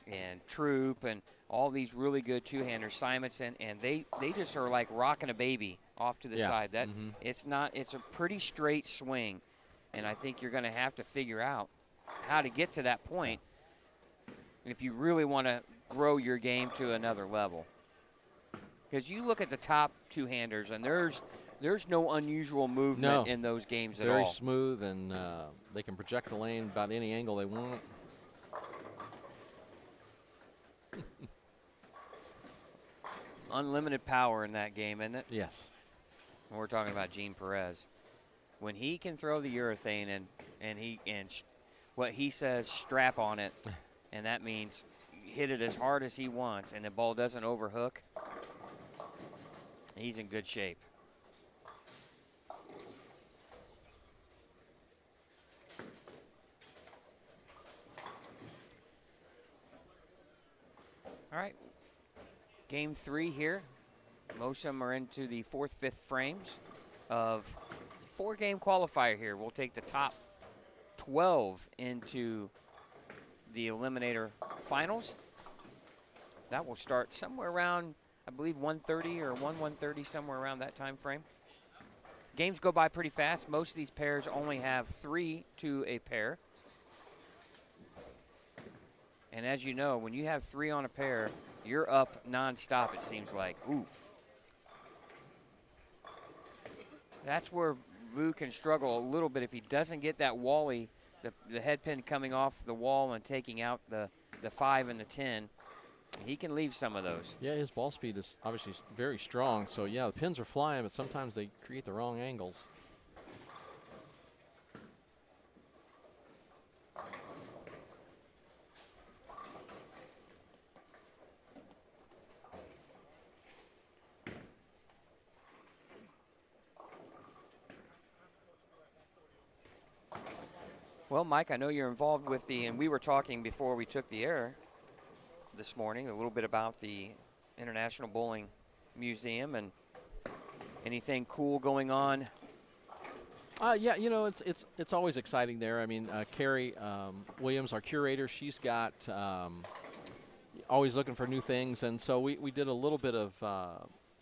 and Troop and all these really good two-handers, Simonson, and they just are like rocking a baby off to the side. That it's a pretty straight swing, and I think you're going to have to figure out how to get to that point if you really want to grow your game to another level. Because you look at the top two-handers, and there's no unusual movement in those games at all. Very smooth, and they can project the lane about any angle they want. Unlimited power in that game, isn't it? Yes. And we're talking about Gene Perez. When he can throw the urethane and what he says, strap on it, and that means hit it as hard as he wants, and the ball doesn't overhook, he's in good shape. All right. Game 3 here. Most of them are into the 4th, 5th frames of 4-game qualifier here. We'll take the top 12 into the Eliminator Finals. That will start somewhere around, I believe, 1:30 or 1:30, somewhere around that time frame. Games go by pretty fast. Most of these pairs only have 3 to a pair. And as you know, when you have 3 on a pair, you're up nonstop, it seems like. Ooh. That's where Vu can struggle a little bit if he doesn't get that Wally, the head pin coming off the wall and taking out the 5 and the 10. He can leave some of those. Yeah, his ball speed is obviously very strong. So, yeah, the pins are flying, but sometimes they create the wrong angles. Well, Mike, I know you're involved with and we were talking before we took the air, this morning, a little bit about the International Bowling Museum and anything cool going on. Yeah, you know, it's always exciting there. I mean, Carrie Williams, our curator, she's got always looking for new things, and so we did a little bit of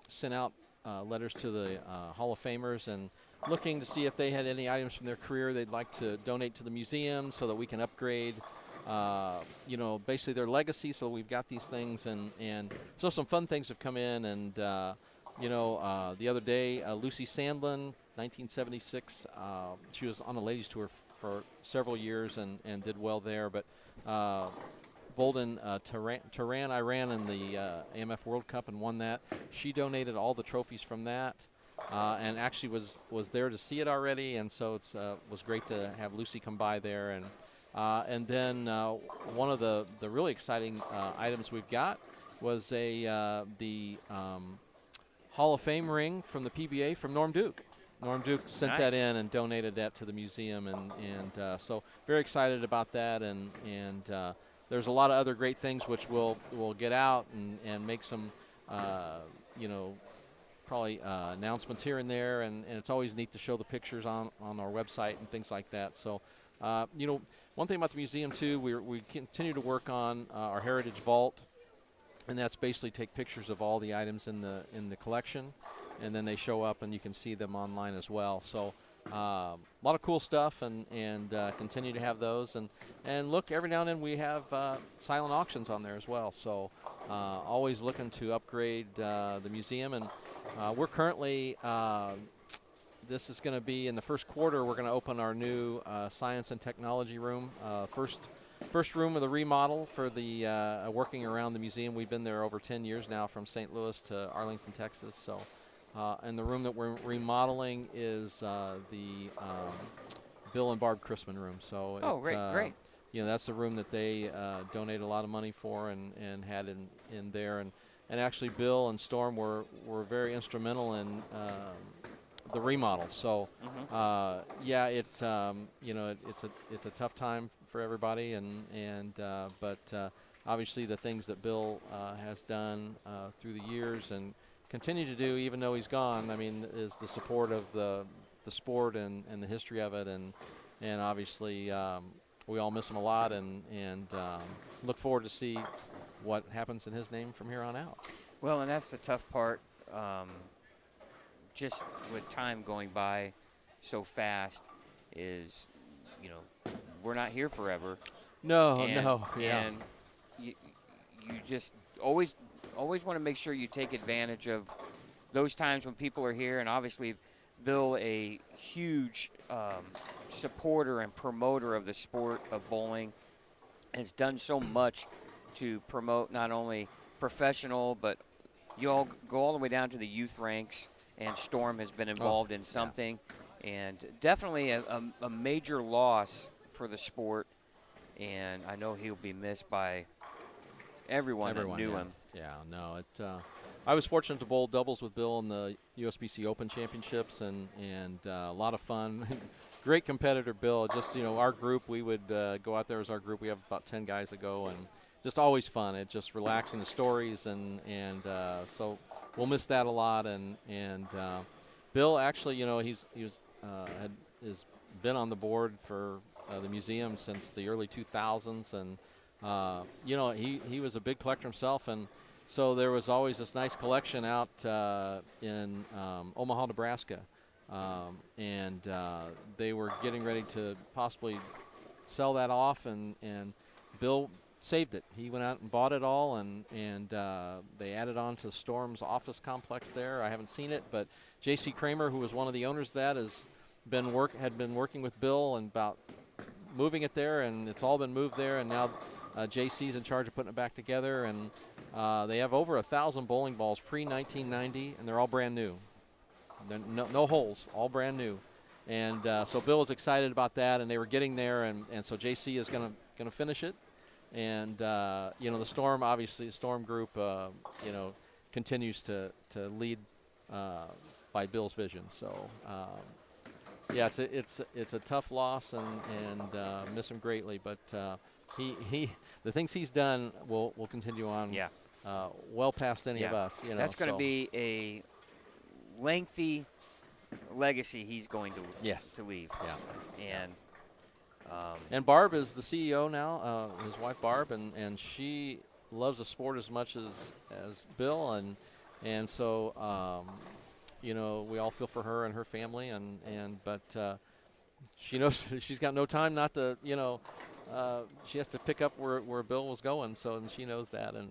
sent out letters to the Hall of Famers and looking to see if they had any items from their career they'd like to donate to the museum so that we can upgrade, you know, basically their legacy. So we've got these things, and so some fun things have come in, and you know, the other day, Lucy Sandlin, 1976. She was on the ladies tour for several years and did well there. But Bolden Tehran, Iran in the AMF World Cup and won that. She donated all the trophies from that, and actually was there to see it already. And so it was great to have Lucy come by there. And then one of the really exciting items we've got was the Hall of Fame ring from the PBA from Norm Duke. Norm Duke sent Nice. that in and donated that to the museum, and so very excited about that. And there's a lot of other great things which we'll get out and make some, you know, probably announcements here and there. And it's always neat to show the pictures on our website and things like that. So, you know, one thing about the museum too, we continue to work on our Heritage Vault. And that's basically take pictures of all the items in the collection, and then they show up and you can see them online as well. So a lot of cool stuff, and continue to have those. And look, every now and then we have silent auctions on there as well. So always looking to upgrade the museum. And we're currently, this is going to be in the first quarter, we're going to open our new science and technology room, First room of the remodel for the working around the museum. We've been there over 10 years now, from St. Louis to Arlington, Texas. So, and the room that we're remodeling is the Bill and Barb Chrisman room. So, great. You know, that's the room that they donated a lot of money for and had in there. And actually, Bill and Storm were very instrumental in the remodel. So, yeah, it's you know, it's a tough time for everybody, but obviously the things that Bill has done through the years and continue to do, even though he's gone, I mean, is the support of the sport and the history of it, and obviously we all miss him a lot, and look forward to see what happens in his name from here on out. Well, and that's the tough part. Just with time going by so fast, is, you know, we're not here forever. No, yeah. And you just always want to make sure you take advantage of those times when people are here. And obviously, Bill, a huge supporter and promoter of the sport of bowling, has done so much to promote not only professional, but you all go all the way down to the youth ranks. And Storm has been involved in something, and definitely a major loss for the sport. And I know he'll be missed by everyone that knew him. Yeah, no, I was fortunate to bowl doubles with Bill in the USBC Open Championships, and a lot of fun. Great competitor, Bill. Just, you know, our group, we would go out there as our group. We have about 10 guys that go, and just always fun. It's just relaxing, the stories, and so we'll miss that a lot. And Bill, actually, you know, he's been on the board for the museum since the early 2000s, and you know, he was a big collector himself, and so there was always this nice collection out in Omaha, Nebraska, and they were getting ready to possibly sell that off, and Bill saved it. He went out and bought it all, and they added on to Storm's office complex there. I haven't seen it, but J.C. Kramer, who was one of the owners of that, had been working with Bill and about moving it there, and it's all been moved there, and now J.C.'s in charge of putting it back together, and they have over 1,000 bowling balls pre-1990, and they're all brand new. No holes, all brand new. And so Bill was excited about that, and they were getting there, and so J.C. is going to finish it. And, you know, the Storm, obviously, the Storm group, you know, continues to lead by Bill's vision. So, yeah, it's a tough loss, and miss him greatly. But the things he's done will continue on. Yeah. Well past any of us. You know, that's going to be a lengthy legacy he's going to to leave. Yeah. And and Barb is the CEO now. His wife Barb, and she loves the sport as much as Bill, and so you know, we all feel for her and her family, but she knows she's got no time not to, you know. She has to pick up where Bill was going, and she knows that, and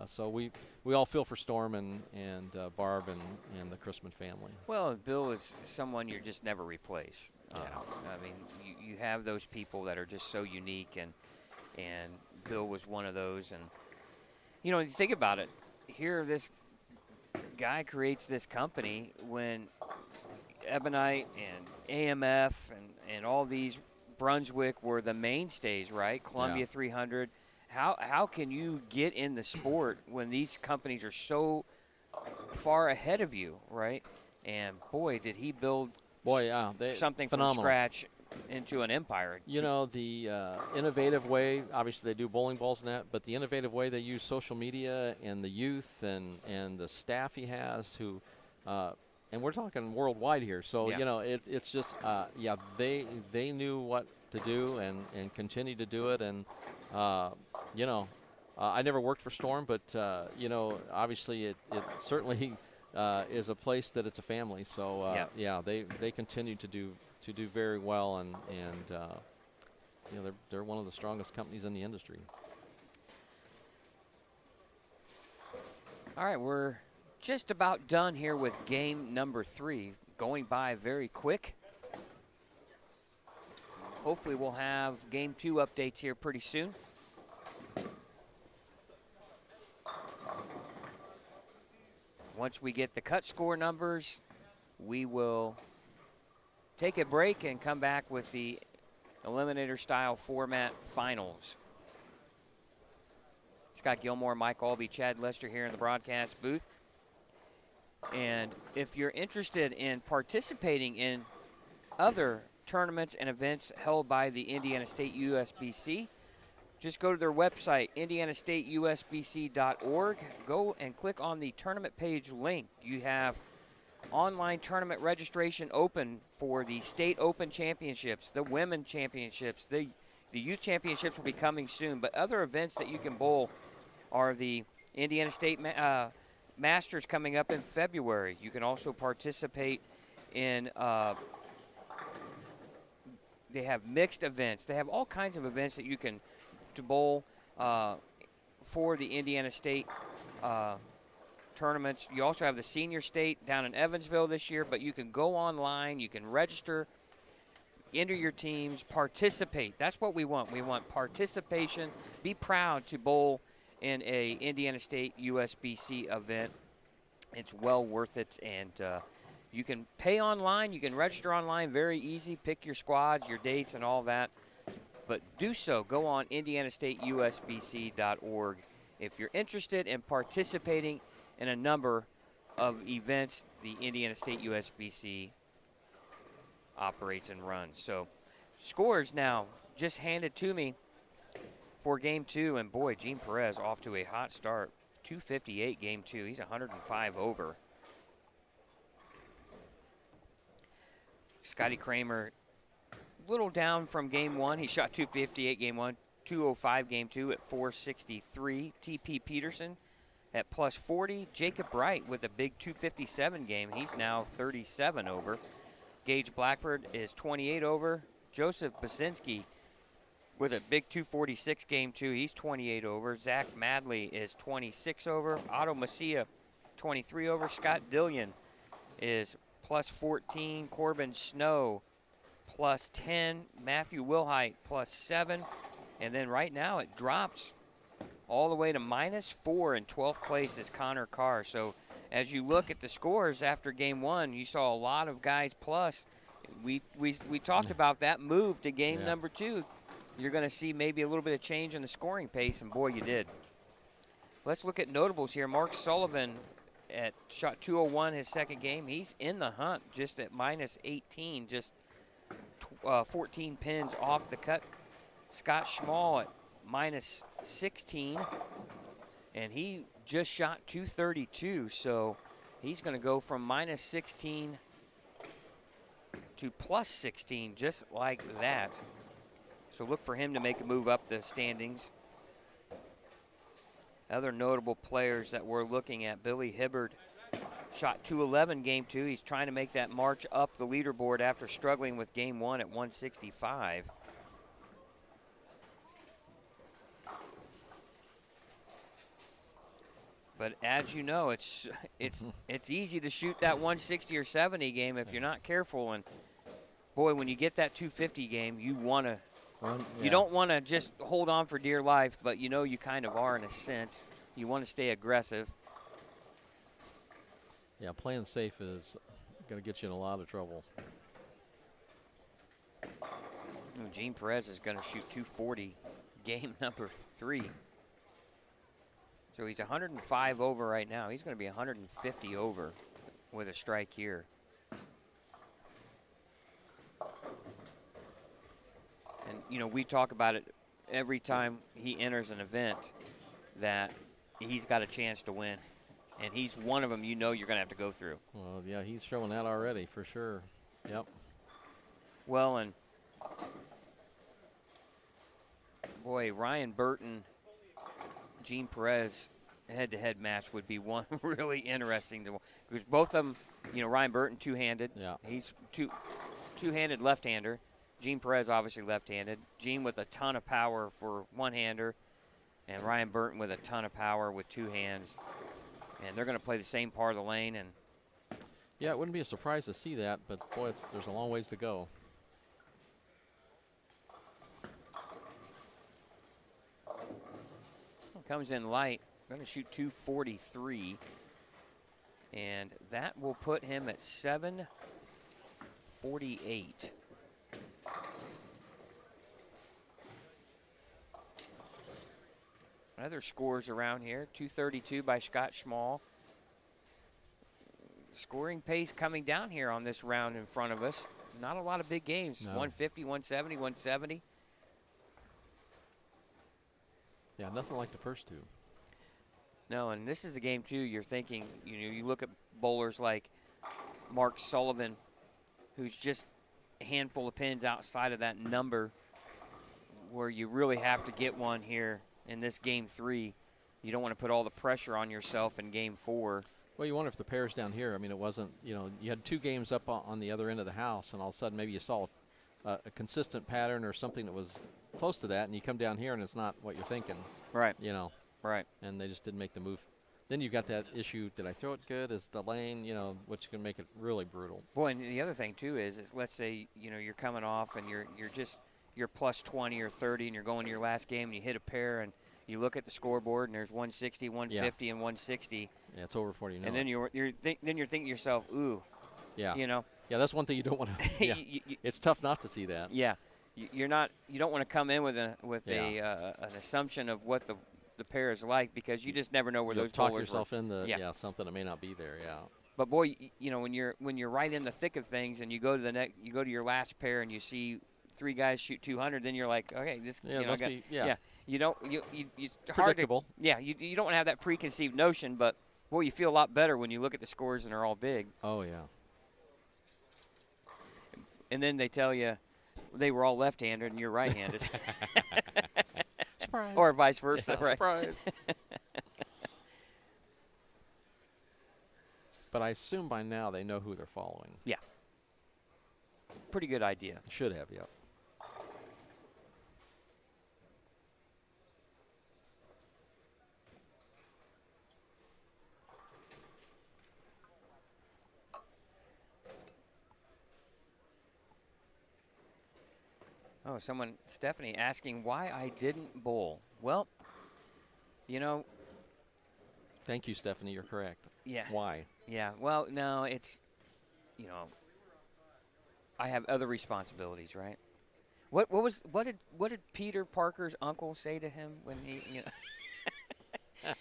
so we all feel for Storm and Barb and the Chrisman family. Well, Bill is someone you just never replace. Yeah. I mean, you have those people that are just so unique, and Bill was one of those. And you know, you think about it, here this guy creates this company when Ebonite and AMF and all these Brunswick were the mainstays, right? Columbia 300. How can you get in the sport when these companies are so far ahead of you, right? And boy, did he build something phenomenal. from scratch into an empire. You know, the innovative way, obviously they do bowling balls and that, but the innovative way they use social media and the youth and the staff he has who and we're talking worldwide here. So, you know, it's just, they knew what to do and continue to do it. And, you know, I never worked for Storm, but, you know, obviously it certainly is a place that it's a family. So, they continue to do very well. And you know, they're one of the strongest companies in the industry. All right, we're just about done here with game number 3, going by very quick. Hopefully we'll have game 2 updates here pretty soon. Once we get the cut score numbers, we will take a break and come back with the eliminator style format finals. Scott Gilmore, Mike Aulby, Chad Lester here in the broadcast booth. And if you're interested in participating in other tournaments and events held by the Indiana State USBC, just go to their website, indianastateusbc.org. Go and click on the tournament page link. You have online tournament registration open for the State Open Championships, the Women Championships, the Youth Championships will be coming soon. But other events that you can bowl are the Indiana State Masters coming up in February. You can also participate in, they have mixed events. They have all kinds of events that you can to bowl for the Indiana State tournaments. You also have the Senior State down in Evansville this year, but you can go online, you can register, enter your teams, participate. That's what we want. We want participation. Be proud to bowl in a Indiana State USBC event. It's well worth it, and you can pay online, you can register online, very easy, pick your squads, your dates, and all that. But do so, go on indianastateusbc.org if you're interested in participating in a number of events the Indiana State USBC operates and runs. So scores now just handed to me for game 2, and boy, Gene Perez off to a hot start. 258 game 2. He's 105 over. Scotty Kramer, a little down from game 1. He shot 258 game 1, 205 game 2 at 463. T.P. Peterson at plus 40. Jacob Wright with a big 257 game. He's now 37 over. Gage Blackford is 28 over. Joseph Basinski with a big 246 game 2. He's 28 over. Zach Madley is 26 over. Otto Macia, 23 over. Scott Dillion is plus 14. Corbin Snow, plus 10. Matthew Wilhite, plus 7. And then right now it drops all the way to minus 4 in 12th place is Connor Carr. So as you look at the scores after game 1, you saw a lot of guys plus. We talked about that move to game number 2. You're going to see maybe a little bit of change in the scoring pace, and boy, you did. Let's look at notables here. Mark Sullivan at shot 201 his second game. He's in the hunt just at minus 18, just 14 pins off the cut. Scott Schmall at minus 16, and he just shot 232, so he's going to go from minus 16 to plus 16, just like that. So look for him to make a move up the standings. Other notable players that we're looking at, Billy Hibbard shot 211 game 2. He's trying to make that march up the leaderboard after struggling with game 1 at 165. But as you know, it's easy to shoot that 160 or 70 game if you're not careful. And boy, when you get that 250 game, you want to. You don't want to just hold on for dear life, but you know you kind of are in a sense. You want to stay aggressive. Yeah, playing safe is going to get you in a lot of trouble. Gene Perez is going to shoot 240 game number 3. So he's 105 over right now. He's going to be 150 over with a strike here. And, you know, we talk about it every time he enters an event that he's got a chance to win. And he's one of them you know you're going to have to go through. Well, yeah, he's showing that already for sure. Yep. Well, and boy, Ryan Burton, Gene Perez head-to-head match would be one really interesting to, because both of them, you know, Ryan Burton two-handed. Yeah. He's two-handed left-hander. Gene Perez obviously left-handed. Gene with a ton of power for one-hander, and Ryan Burton with a ton of power with two hands. And they're going to play the same part of the lane. And yeah, it wouldn't be a surprise to see that, but boy, there's a long ways to go. Comes in light. Going to shoot 243. And that will put him at 748. Other scores around here, 232 by Scott Schmall. Scoring pace coming down here on this round in front of us. Not a lot of big games, no. 150, 170, 170. Yeah, nothing like the first two. No, and this is the game, too, you're thinking, you know, you look at bowlers like Mark Sullivan, who's just a handful of pins outside of that number, where you really have to get one here in this game 3. You don't want to put all the pressure on yourself in game 4. Well, you wonder if the pairs down here, I mean, it wasn't, you know, you had 2 games up on the other end of the house, and all of a sudden maybe you saw a consistent pattern or something that was close to that, and you come down here and it's not what you're thinking. Right. You know. Right. And they just didn't make the move. Then you've got that issue, did I throw it good? Is the lane, you know, which can make it really brutal. Boy, and the other thing, too, is let's say, you know, you're coming off and you're plus 20 or 30 and you're going to your last game and you hit a pair and you look at the scoreboard and there's 160, 150, and 160. Yeah, it's over 40. And then you're thinking to yourself, ooh. Yeah. You know. Yeah, that's one thing you don't want to. Yeah. It's tough not to see that. Yeah. You don't want to come in with an assumption of what the pair is like, because you just never know where those talk bowlers yourself were. into something that may not be there. Yeah. But boy, you know, when you're right in the thick of things and you go to your last pair and you see 3 guys shoot 200, then you're like, okay, this. Yeah, you know, must be. Yeah. You don't. It's predictable. Hard to, you don't want to have that preconceived notion, but boy, you feel a lot better when you look at the scores and they're all big. Oh yeah. And then they tell you they were all left-handed and you're right-handed. Surprise. Or vice versa, yeah, right? Surprise. But I assume by now they know who they're following. Yeah. Pretty good idea. Should have, yeah. Oh, Stephanie asking why I didn't bowl. Well, you know. Thank you, Stephanie. You're correct. Yeah. Why? Yeah. Well, no, it's, you know, I have other responsibilities, right? What did Peter Parker's uncle say to him when he, you know,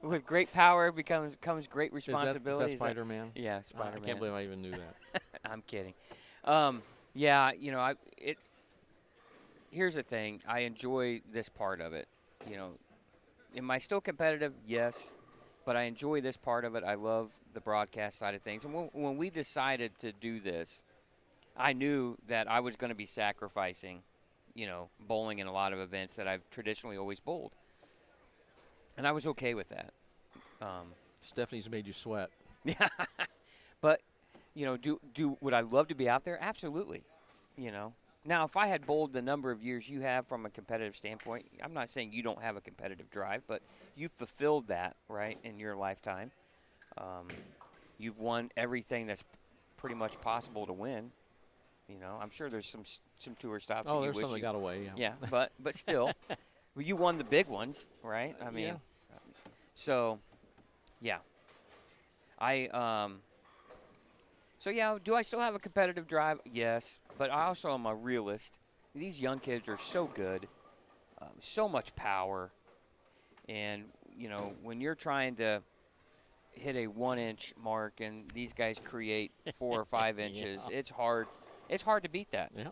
with great power comes great responsibility? Is that Spider-Man? Yeah, Spider-Man. I can't believe I even knew that. I'm kidding. Yeah, you know, here's the thing. I enjoy this part of it. you know, am I still competitive? Yes. But I enjoy this part of it. I love the broadcast side of things. And when we decided to do this, I knew that I was going to be sacrificing, you know, bowling in a lot of events that I've traditionally always bowled. And I was okay with that. Stephanie's made you sweat. Yeah. But, you know, would I love to be out there? Absolutely. You know. Now, if I had bowled the number of years you have from a competitive standpoint, I'm not saying you don't have a competitive drive, but you've fulfilled that, right, in your lifetime. You've won everything that's pretty much possible to win. You know, I'm sure there's some tour stops. Oh, that you there's some that got away. Yeah, but still, well, you won the big ones, right? I mean, so, yeah. So, yeah, do I still have a competitive drive? Yes, but I also am a realist. These young kids are so good, so much power. And, you know, when you're trying to hit a 1-inch mark and these guys create 4 or 5 inches, it's hard. It's hard to beat that. Yeah.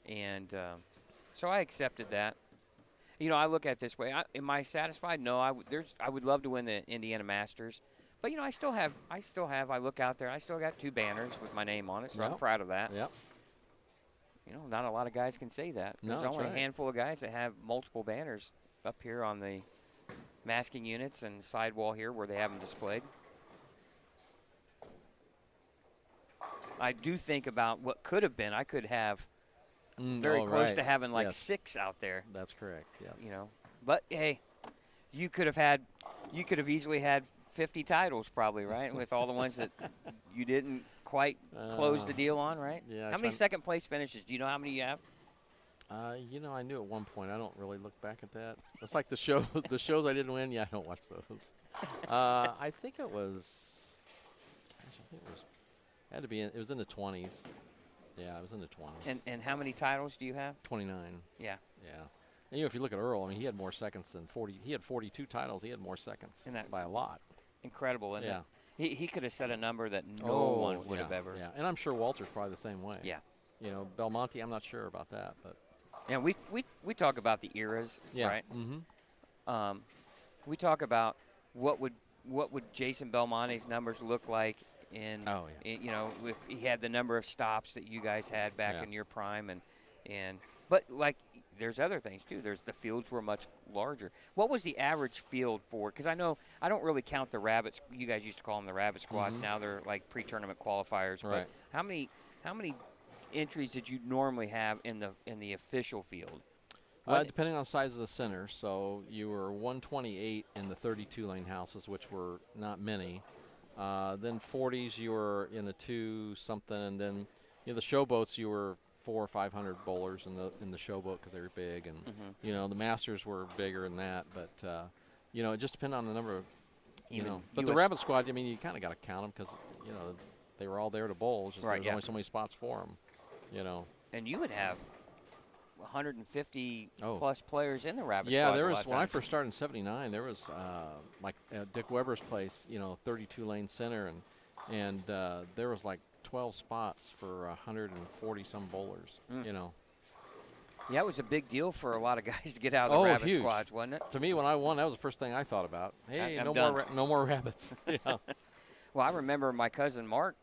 And so I accepted that. You know, I look at it this way. Am I satisfied? No. I would love to win the Indiana Masters. But, you know, I look out there, I still got 2 banners with my name on it, so I'm proud of that. Yep. You know, not a lot of guys can say that. No, There's only right. a handful of guys that have multiple banners up here on the masking units and sidewall here where they have them displayed. I do think about what could have been. I could have very close to having like 6 out there. That's correct. Yes. You know, but hey, you could have easily had 50 titles probably, right? With all the ones that you didn't quite close the deal on, right? Yeah. How many second place finishes? Do you know how many you have? You know, I knew at one point. I don't really look back at that. It's like the shows I didn't win. Yeah, I don't watch those. I think it was. Gosh, I think it was. Had to be. It was in the 20s. Yeah, it was in the 20s. And how many titles do you have? 29. Yeah. Yeah. And, you know, if you look at Earl, I mean, he had more seconds than 40. He had 42 titles. He had more seconds by a lot. Incredible, isn't it? He could have set a number that no one would have ever. Yeah, and I'm sure Walter's probably the same way. Yeah. You know, Belmonte, I'm not sure about that, but. Yeah, we talk about the eras, right? Mm-hmm. We talk about what would Jason Belmonte's numbers look like in you know, if he had the number of stops that you guys had back in your prime, and but like there's other things too. The fields were much larger. What was the average field for? Because I know I don't really count the rabbits. You guys used to call them the rabbit squads. Now they're like pre-tournament qualifiers. Right. But how many entries did you normally have in the official field? Depending on the size of the center. So you were 128 in the 32-lane houses, which were not many. Then 40s, you were in the 2-something, and then you know, the showboats, you were 400 or 500 bowlers in the showboat because they were big, and you know, the Masters were bigger than that. But you know, it just depended on the number of you know. But the rabbit squad, I mean, you kind of got to count them because you know they were all there to bowl. It's just there was only so many spots for them. You know. And you would have 150 plus players in the rabbit squad. Yeah, there was when I first started in '79. There was like at Dick Weber's place, you know, 32-lane center, and there was like 12 spots for 140 some bowlers. You know. Yeah, it was a big deal for a lot of guys to get out of the rabbit squads, wasn't it? To me, when I won, that was the first thing I thought about. Hey, no more rabbits. Yeah. Well, I remember my cousin Mark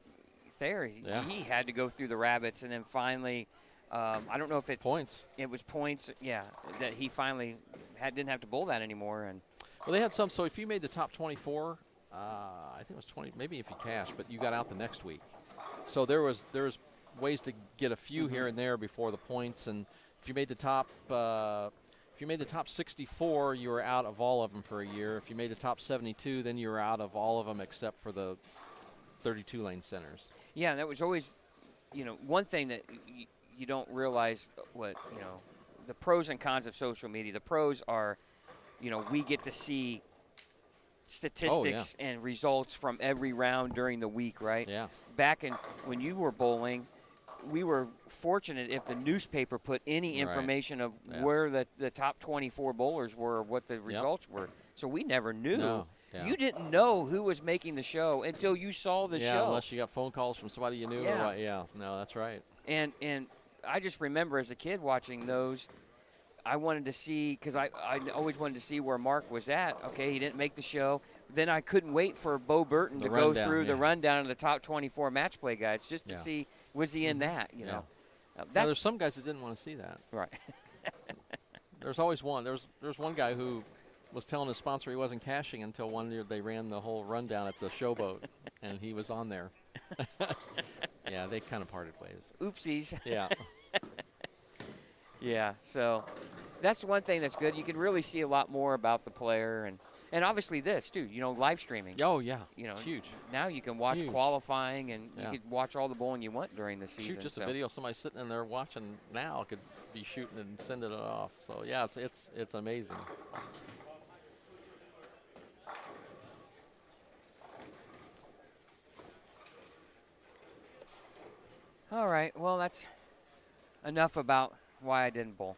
Thayer. He had to go through the rabbits, and then finally. I don't know if it's points. It was points, that he finally didn't have to bowl that anymore. And well, they had some. So if you made the top 24, I think it was 20, maybe if you cashed, but you got out the next week. So there was ways to get a few here and there before the points. And if you made the top, 64, you were out of all of them for a year. If you made the top 72, then you were out of all of them except for the 32-lane centers. Yeah, and that was always, you know, one thing that. You don't realize what, you know, the pros and cons of social media. The pros are, you know, we get to see statistics and results from every round during the week, right? Yeah. Back when you were bowling, we were fortunate if the newspaper put any information of where the top 24 bowlers were, or what the results were. So we never knew. No. Yeah. You didn't know who was making the show until you saw the show. Yeah, unless you got phone calls from somebody you knew. Yeah. No, that's right. And I just remember as a kid watching those. I wanted to see, because I always wanted to see where Mark was at. Okay, he didn't make the show. Then I couldn't wait for Bo Burton to go through the rundown of the top 24 match play guides just to see, was he in that, you know. There's some guys that didn't want to see that. Right. There's always one. There's one guy who was telling his sponsor he wasn't cashing until one year they ran the whole rundown at the showboat, and he was on there. Yeah, they kind of parted ways. Oopsies. Yeah. Yeah, so that's one thing that's good. You can really see a lot more about the player, and obviously this too. You know, live streaming. Oh yeah, you know, it's huge. Now you can watch qualifying, and you can watch all the bowling you want during the season. Shoot just a video. Somebody sitting in there watching now could be shooting and sending it off. So yeah, it's amazing. All right. Well, that's enough about why I didn't bowl.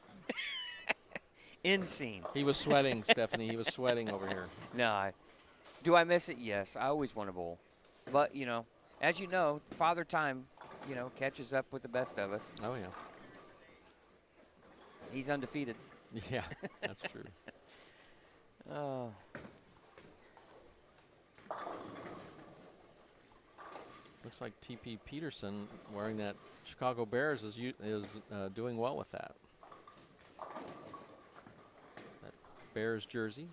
End scene. He was sweating, Stephanie. He was sweating over here. No. Do I miss it? Yes. I always want to bowl. But, you know, as you know, Father Time, you know, catches up with the best of us. Oh, yeah. He's undefeated. Yeah, that's true. Oh. Looks like T.P. Peterson wearing that Chicago Bears is doing well with that. That Bears jersey.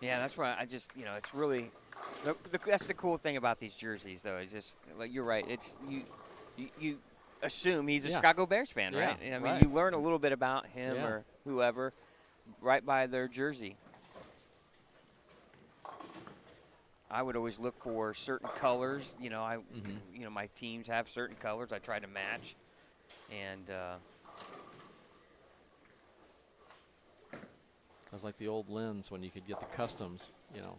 Yeah, that's right. I just, you know, it's really, that's the cool thing about these jerseys, though. It's just, like, you're right. It's, you assume he's a Chicago Bears fan, right? I mean, you learn a little bit about him or whoever right by their jersey. I would always look for certain colors. You know, you know, my teams have certain colors. I try to match, and it was like the old lens when you could get the customs. You know,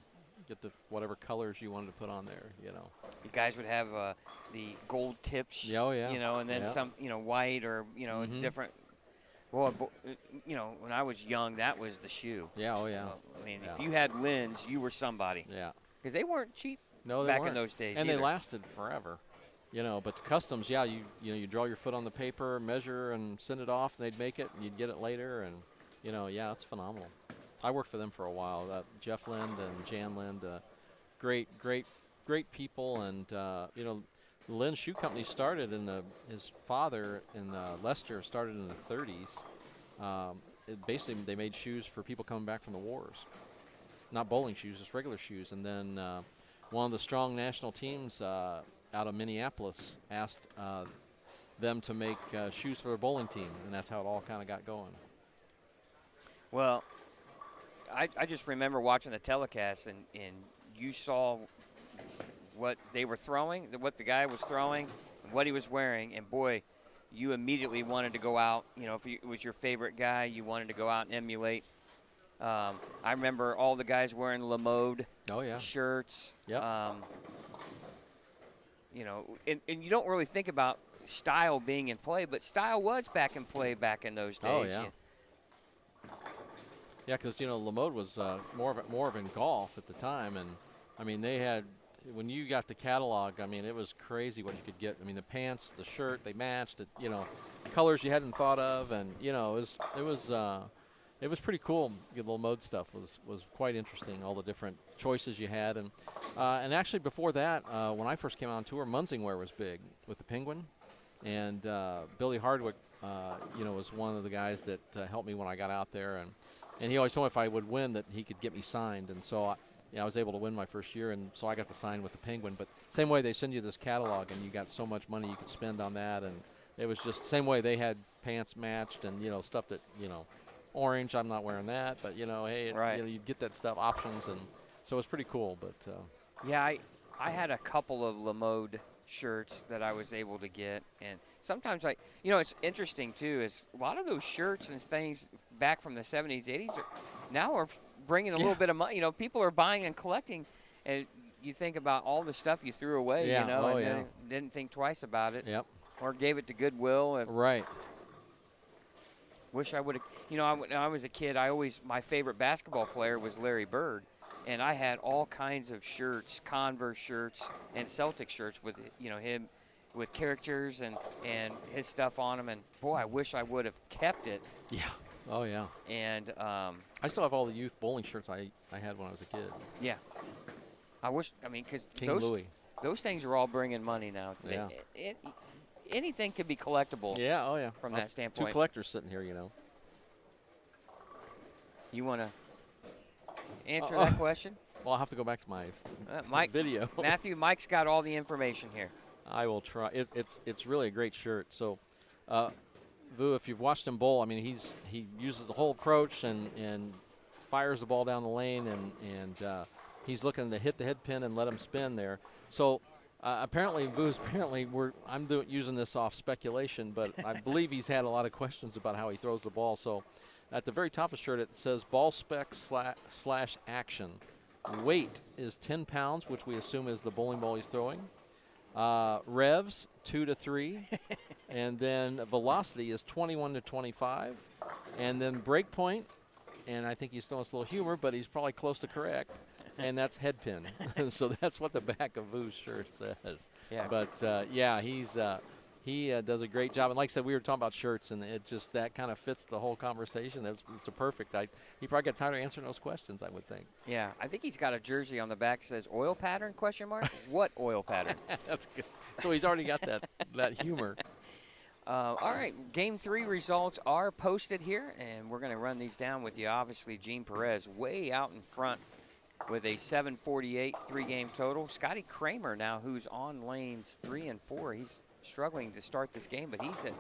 get the whatever colors you wanted to put on there. You know, you guys would have the gold tips. Oh yeah. You know, and then some. You know, white or different. Well, you know, when I was young, that was the shoe. Yeah. Oh yeah. I mean, if you had lens, you were somebody. Yeah. Because they weren't cheap they back weren't. in those days and either. they lasted forever, you know. But the customs, you know, you draw your foot on the paper, measure, and send it off, and they'd make it, and you'd get it later, and you know, yeah, it's phenomenal. I worked for them for a while. Jeff Lind and Jan Lind, great people, and you know, the Lind Shoe Company started in his father in Leicester started in the 30s. Basically, they made shoes for people coming back from the wars. Not bowling shoes, just regular shoes. And then one of the strong national teams out of Minneapolis asked them to make shoes for their bowling team, and that's how it all kind of got going. Well, I just remember watching the telecast, and you saw what they were throwing, what the guy was throwing, and what he was wearing, and boy, you immediately wanted to go out. You know, if it was your favorite guy, you wanted to go out and emulate. I remember all the guys wearing LeMode shirts. Yep. You know, and you don't really think about style being in play, but style was back in play back in those days. Oh, yeah. Yeah, because, you know, LeMode was more of in golf at the time. And, I mean, they had, when you got the catalog, I mean, it was crazy what you could get. I mean, the pants, the shirt, they matched, you know, colors you hadn't thought of. And, you know, it was pretty cool. The little mode stuff was quite interesting. All the different choices you had, and actually before that, when I first came on tour, Munsingwear was big with the Penguin, and Billy Hardwick, you know, was one of the guys that helped me when I got out there, and he always told me if I would win that he could get me signed, and so I was able to win my first year, and so I got to sign with the Penguin. But same way they send you this catalog, and you got so much money you could spend on that, and it was just the same way they had pants matched and, you know, stuff that, you know. Orange, I'm not wearing that, but you know, hey, you know, you get that stuff, options, and so it was pretty cool. But yeah, I had a couple of LeMode shirts that I was able to get, and sometimes you know, it's interesting too. Is a lot of those shirts and things back from the 70s, 80s now are bringing a little bit of money. You know, people are buying and collecting, and you think about all the stuff you threw away. You know, and didn't think twice about it. Yep. Or gave it to Goodwill. Right. Wish I would have, you know, when I was a kid, my favorite basketball player was Larry Bird, and I had all kinds of shirts, Converse shirts and Celtic shirts with, you know, him with characters and his stuff on them. And boy, I wish I would have kept it. Yeah. Oh yeah. And I still have all the youth bowling shirts I had when I was a kid. Yeah. I wish. I mean, because King Louis. Those things are all bringing money now today. Yeah. Anything could be collectible. Yeah. Oh yeah. From that standpoint. 2 collectors sitting here, you know. You want to answer that question? Well, I'll have to go back to my Mike video. Matthew, Mike's got all the information here. I will try. It's really a great shirt. So, Vu, if you've watched him bowl, I mean, he uses the whole approach and fires the ball down the lane, and he's looking to hit the head pin and let him spin there. So apparently, I'm using this off speculation, but I believe he's had a lot of questions about how he throws the ball. So at the very top of the shirt, it says ball spec / action. Weight is 10 pounds, which we assume is the bowling ball he's throwing. Revs 2 to 3, and then velocity is 21 to 25, and then break point, and I think he's throwing us a little humor, but he's probably close to correct, and that's head pin. So that's what the back of Vu's shirt says. Yeah. But yeah, he does a great job. And like I said, we were talking about shirts, and it just that kind of fits the whole conversation. It's a perfect. He probably got tired of answering those questions, I would think. Yeah, I think he's got a jersey on the back that says oil pattern, ? What oil pattern? That's good. So he's already got that humor. All right, Game 3 results are posted here, and we're going to run these down with you. Obviously, Gene Perez way out in front with a 748 3-game total. Scotty Kramer now, who's on lanes 3 and 4, he's struggling to start this game, but he's at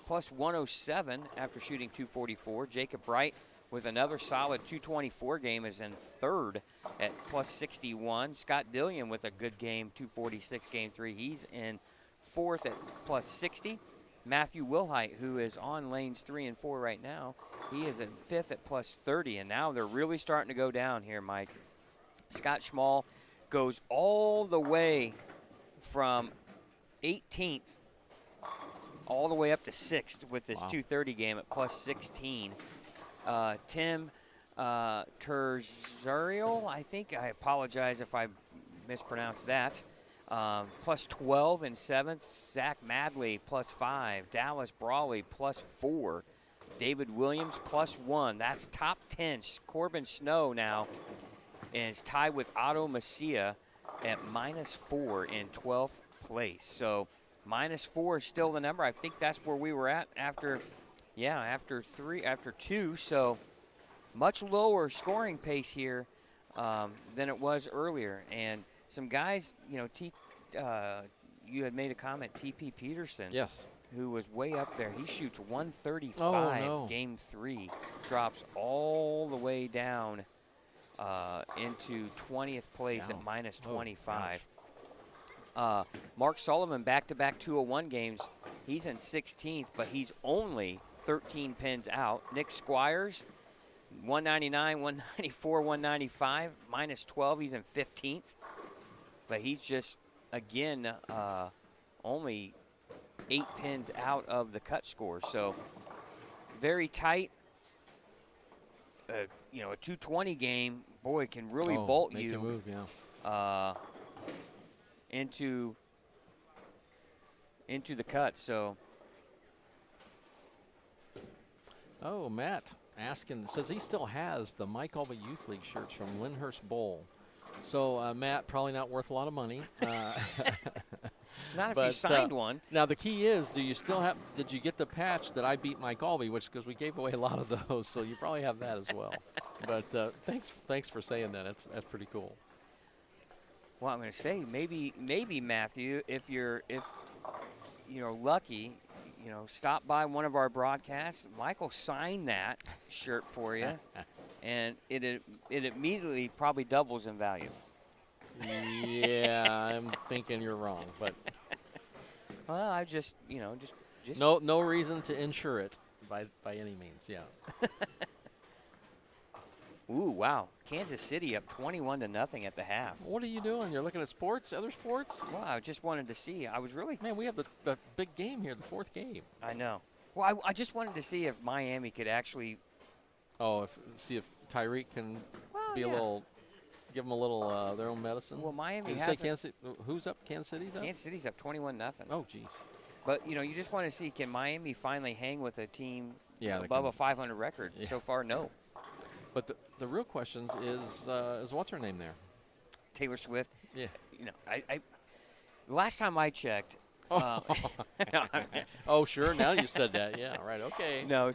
plus 107 after shooting 244. Jacob Bright with another solid 224 game is in third at plus 61. Scott Dillion with a good game, 246 game 3. He's in fourth at plus 60. Matthew Wilhite, who is on lanes 3 and 4 right now, he is in fifth at plus 30, and now they're really starting to go down here, Mike. Scott Schmall goes all the way from 18th all the way up to 6th with this 230 game at plus 16. Tim Terzariel, I think, I apologize if I mispronounced that, plus 12 in 7th. Zach Madley plus 5. Dallas Brawley plus 4. David Williams plus 1. That's top 10. Corbin Snow now is tied with Otto Macia at minus 4 in 12th place. So minus 4 is still the number. I think that's where we were at after 2. So much lower scoring pace here than it was earlier. And some guys, you know, you had made a comment, T.P. Peterson. Yes. Who was way up there. He shoots 135 game 3, drops all the way down into 20th place at minus 25. Mark Sullivan, back-to-back 201 games. He's in 16th, but he's only 13 pins out. Nick Squires, 199, 194, 195, minus 12. He's in 15th, but he's just, again, only 8 pins out of the cut score. So very tight. You know, a 220 game, boy, can really vault make you move, yeah. Into the cut. So. Oh, Matt asking, says he still has the Mike Aulby Youth League shirts from Lyndhurst Bowl. So, Matt, probably not worth a lot of money. Not if you signed one. Now, the key is, did you get the patch that I beat Mike Aulby, because we gave away a lot of those, so you probably have that as well. But thanks for saying that. That's pretty cool. Well, I'm going to say maybe Matthew, if you're lucky, you know, stop by one of our broadcasts. Michael signed that shirt for you, and it immediately probably doubles in value. Yeah, I'm thinking you're wrong, but well, I just no reason to insure it by any means. Yeah. Ooh, wow! Kansas City up 21-0 at the half. What are you doing? You're looking at sports, other sports? Well, I just wanted to see. I was really we have the big game here, the 4th game. I know. Well, I just wanted to see if Miami could actually. See if Tyreek can be a little give them a little their own medicine. Well, Miami Did you say Kansas City? Who's up? Kansas City's up? Kansas City's up 21-0. Oh, geez. But, you just want to see, can Miami finally hang with a team Yeah, above a 500 record? Yeah. So far, no. But the real question is what's her name there? Taylor Swift. Yeah. I last time I checked. Oh, sure. Now you said that. Yeah, right. Okay. No,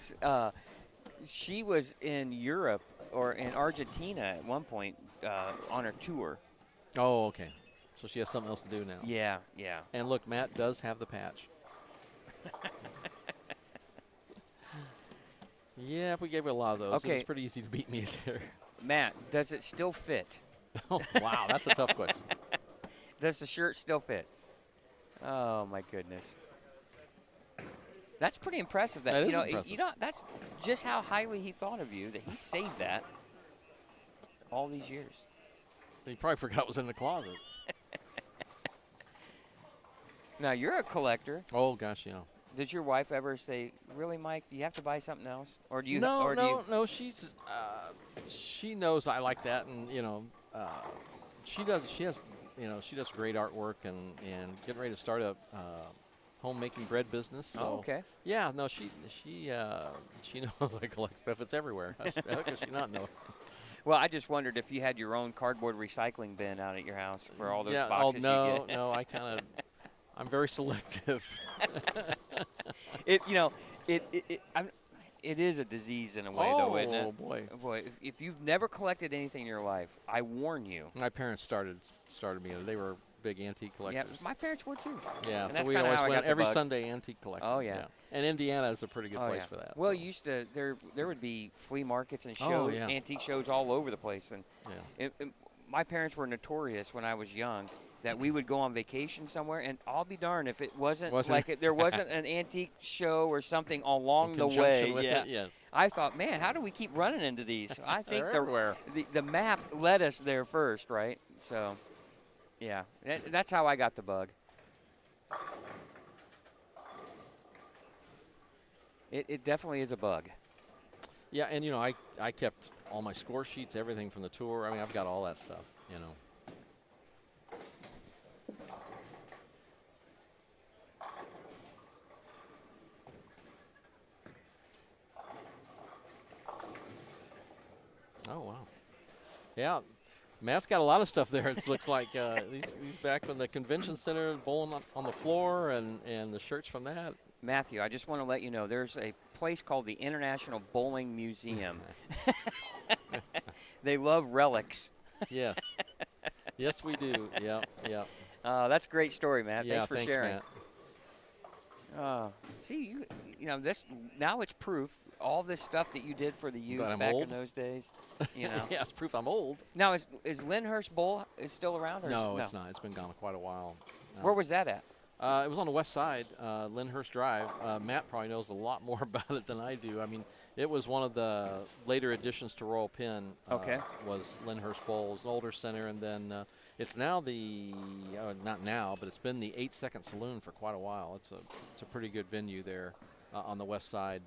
she was in Europe or in Argentina at one point on her tour. Oh, okay. So she has something else to do now. Yeah. And look, Matt does have the patch. Yeah, we gave her a lot of those. Okay. It's pretty easy to beat me there. Matt, does it still fit? Oh, wow. That's a tough question. Does the shirt still fit? Oh, my goodness. That's pretty impressive. That is impressive. That's just how highly he thought of you, that he saved that all these years. He probably forgot it was in the closet. Now, you're a collector. Oh, gosh, yeah. Does your wife ever say, "Really, Mike? Do you have to buy something else?" Or do you? No. She knows I like that, and she does. She does great artwork and getting ready to start a homemaking bread business. So, oh, okay. Yeah, no, she knows I collect stuff. It's everywhere. How could she not know? Well, I just wondered if you had your own cardboard recycling bin out at your house for all those boxes you get. No, I'm very selective. It is a disease in a way, though, isn't it? Oh, boy. Boy, if you've never collected anything in your life, I warn you. My parents started me. They were big antique collectors. Yeah, my parents were too. Yeah, and so that's we kinda always how I went got the every bug. Sunday antique collecting. Oh, yeah. And Indiana is a pretty good place for that. Well, there would be flea markets and antique shows all over the place, and my parents were notorious when I was young that we would go on vacation somewhere, and I'll be darned if it wasn't there wasn't an antique show or something along the way. With it, yes. I thought, man, how do we keep running into these? I think everywhere. the map led us there first, right? So, yeah, that's how I got the bug. It definitely is a bug. Yeah, and I kept all my score sheets, everything from the tour. I mean, I've got all that stuff. Oh, wow. Yeah, Matt's got a lot of stuff there. It looks like he's back from the convention center, bowling on the floor, and the shirts from that. Matthew, I just want to let you know there's a place called the International Bowling Museum. They love relics. Yes. Yes, we do. Yeah. That's a great story, Matt. Yeah, thanks for sharing. Matt. See, this now it's proof. All this stuff that you did for the youth back in those days, Yeah, it's proof I'm old. Now, is Lyndhurst Bowl is still around? Or no, it's not. It's been gone quite a while. Where was that at? It was on the west side, Lyndhurst Drive. Matt probably knows a lot more about it than I do. I mean, it was one of the later additions to Royal Penn. Was Lyndhurst Bowl. It was an older center, and then it's now not now, but it's been the 8 Second Saloon for quite a while. It's a pretty good venue there on the west side.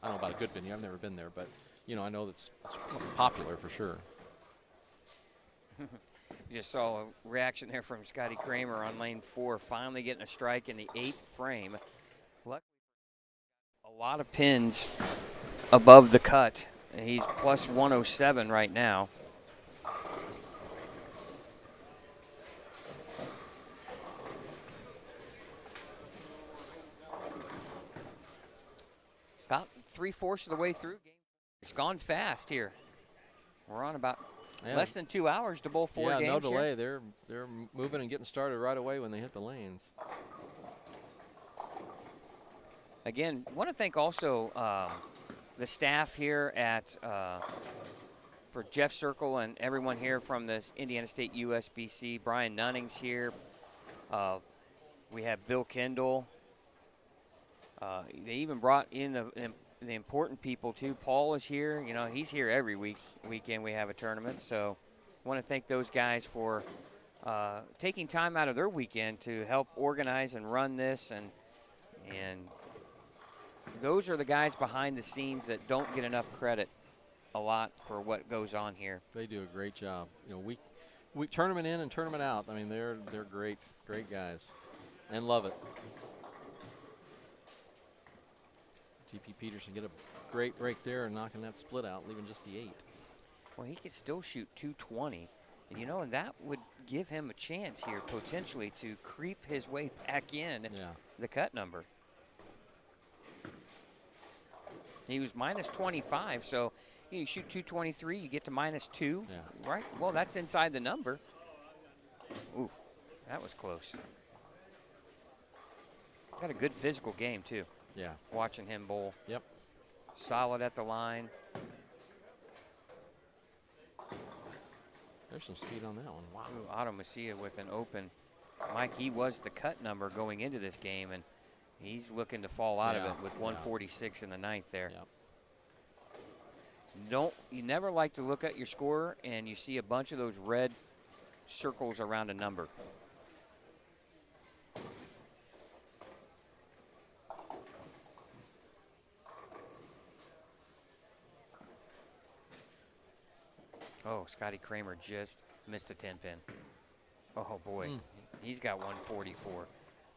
I don't know about a good venue. I've never been there, but I know it's popular for sure. You just saw a reaction there from Scotty Kramer on lane 4, finally getting a strike in the 8th frame. Luckily, a lot of pins above the cut. And he's plus 107 right now. About 3/4 of the way through. It's gone fast here. We're on about less than 2 hours to bowl 4 games. Yeah, no delay. Here. They're moving and getting started right away when they hit the lanes. Again, want to thank also the staff here at for Jeff Circle and everyone here from this Indiana State USBC. Brian Nunning's here. We have Bill Kendall. They even brought in the important people too. Paul is here. He's here every weekend we have a tournament. So want to thank those guys for taking time out of their weekend to help organize and run this. And those are the guys behind the scenes that don't get enough credit. a lot for what goes on here. They do a great job. You know, we tournament in and tournament out. I mean, they're great guys, and love it. TP Peterson get a great break there and knocking that split out, leaving just the 8. Well, he could still shoot 220, and you know, and that would give him a chance here potentially to creep his way back in the cut number. He was minus 25, so you shoot 223, you get to minus 2, right? Well, that's inside the number. Ooh, that was close. Got a good physical game too. Yeah. Watching him bowl. Yep. Solid at the line. There's some speed on that one. Wow. Ooh, Otto Macia with an open. Mike, he was the cut number going into this game, and he's looking to fall out of it with 146 in the 9th there. Yep. You never like to look at your score and you see a bunch of those red circles around a number. Oh, Scotty Kramer just missed a 10-pin. Oh boy, he's got 144.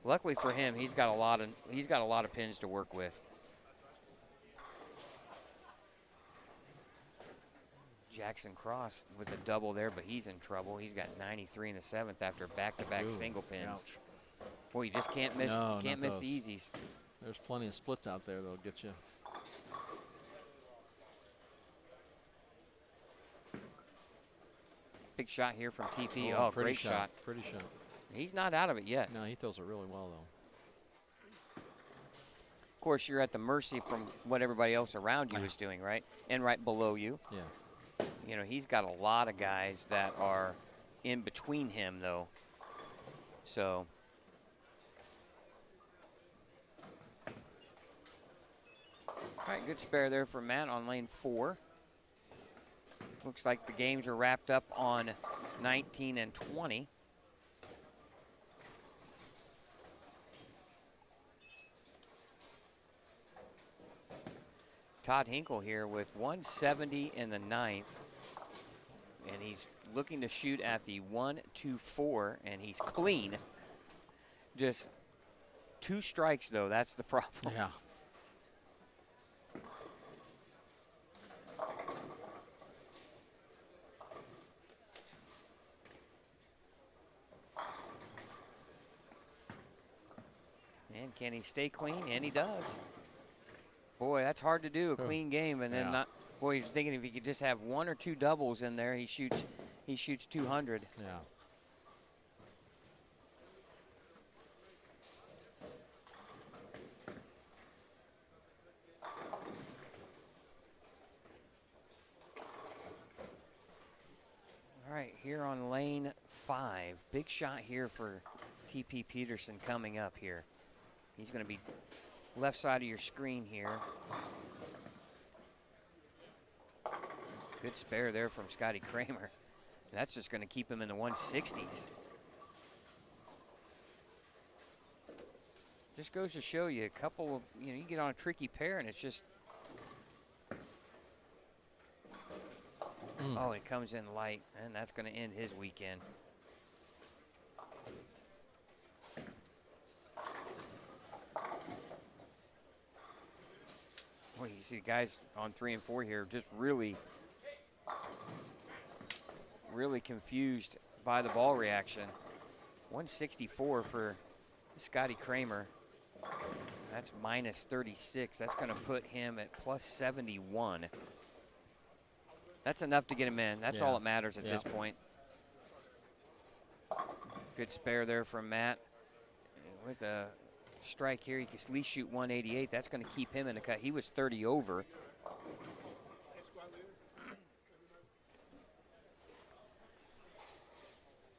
Luckily for him, he's got a lot of pins to work with. Jackson Cross with a double there, but he's in trouble. He's got 93 in the 7th after back-to-back single pins. Ouch. Boy, you just can't miss the easies. There's plenty of splits out there that'll get you. Big shot here from TP. Oh, great shot. Pretty shot. He's not out of it yet. No, he throws it really well, though. Of course, you're at the mercy from what everybody else around you is doing, right? And right below you. Yeah. You know, he's got a lot of guys that are in between him, though. So. All right, good spare there for Matt on lane 4. Looks like the games are wrapped up on 19 and 20. Todd Hinkle here with 170 in the 9th. And he's looking to shoot at the 1-2-4, and he's clean. Just 2 strikes, though. That's the problem. Yeah. And can he stay clean? And he does. Boy, that's hard to do, a clean game, and then not. Boy, you're thinking if he could just have 1 or 2 doubles in there, he shoots 200. Yeah. All right, here on lane 5, big shot here for TP Peterson coming up here. He's going to be left side of your screen here. Good spare there from Scotty Kramer. That's just going to keep him in the 160s. Just goes to show you a couple of, you get on a tricky pair and it's just. Oh, it comes in light, and that's going to end his weekend. Well, you see guys on 3 and 4 here just really confused by the ball reaction. 164 for Scotty Kramer. That's minus 36. That's going to put him at plus 71. That's enough to get him in. That's all that matters at this point. Good spare there from Matt. With a strike here, he can at least shoot 188. That's going to keep him in the cut. He was 30 over.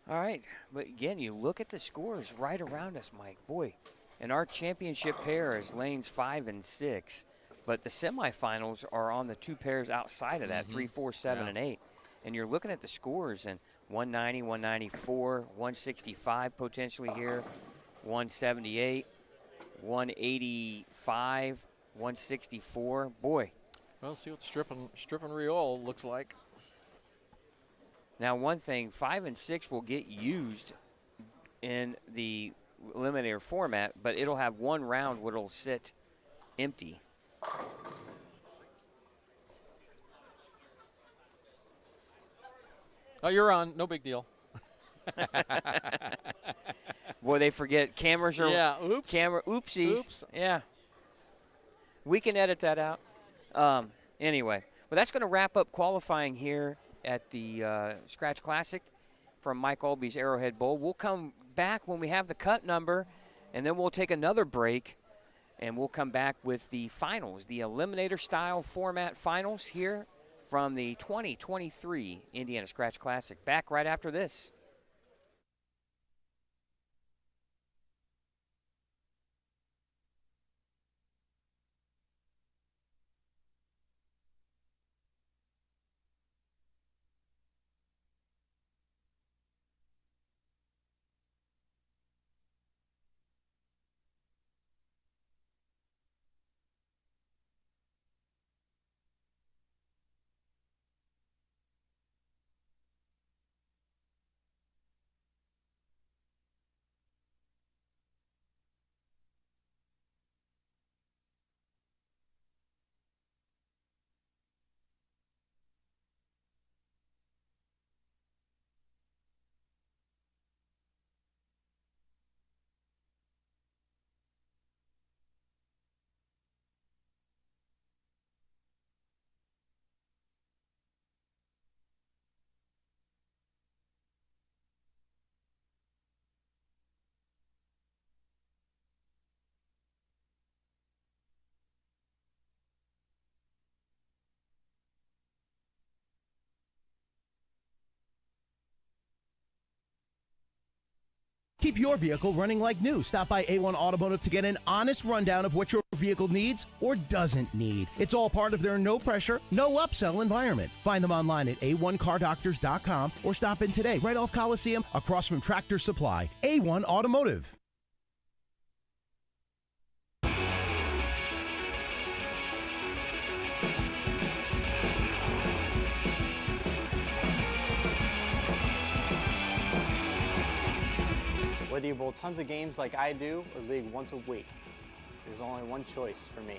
All right, but again, you look at the scores right around us, Mike. Boy, and our championship pair is lanes 5 and 6, but the semifinals are on the 2 pairs outside of that, 3, 4, 7, and 8. And you're looking at the scores, and 190, 194, 165 potentially here, 178, 185, 164. Boy. Well, let's see what strip and re-oil looks like. Now, one thing, 5 and 6 will get used in the eliminator format, but it'll have one round where it'll sit empty. Oh, you're on. No big deal. Boy, they forget cameras are. Yeah, oops. Oopsies. Oops. Yeah. We can edit that out. Anyway, but that's going to wrap up qualifying here at the Scratch Classic from Mike Aulby's Arrowhead Bowl. We'll come back when we have the cut number, and then we'll take another break, and we'll come back with the finals, the eliminator style format finals here from the 2023 Indiana Scratch Classic. Back right after this. Keep your vehicle running like new. Stop by A1 Automotive to get an honest rundown of what your vehicle needs or doesn't need. It's all part of their no-pressure, no-upsell environment. Find them online at a1cardoctors.com or stop in today right off Coliseum across from Tractor Supply. A1 Automotive. Whether you bowl tons of games like I do or league once a week, there's only one choice for me.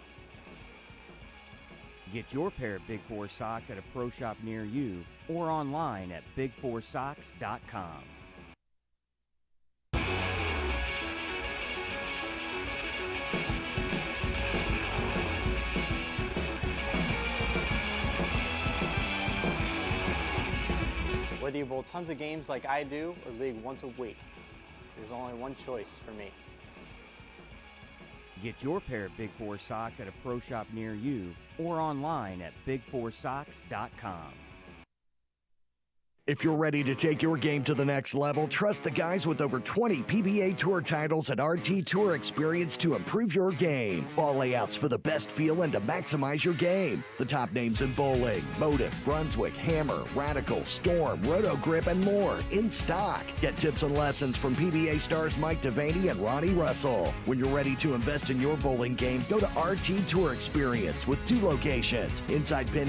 Get your pair of Big Four socks at a pro shop near you or online at big4socks.com. Whether you bowl tons of games like I do or league once a week, there's only one choice for me. Get your pair of Big Four socks at a pro shop near you or online at big4socks.com. If you're ready to take your game to the next level, trust the guys with over 20 PBA Tour titles and RT Tour experience to improve your game. Ball layouts for the best feel and to maximize your game. The top names in bowling: Motive, Brunswick, Hammer, Radical, Storm, Roto Grip, and more in stock. Get tips and lessons from PBA stars Mike Devaney and Ronnie Russell. When you're ready to invest in your bowling game, go to RT Tour Experience with 2 locations: inside Penn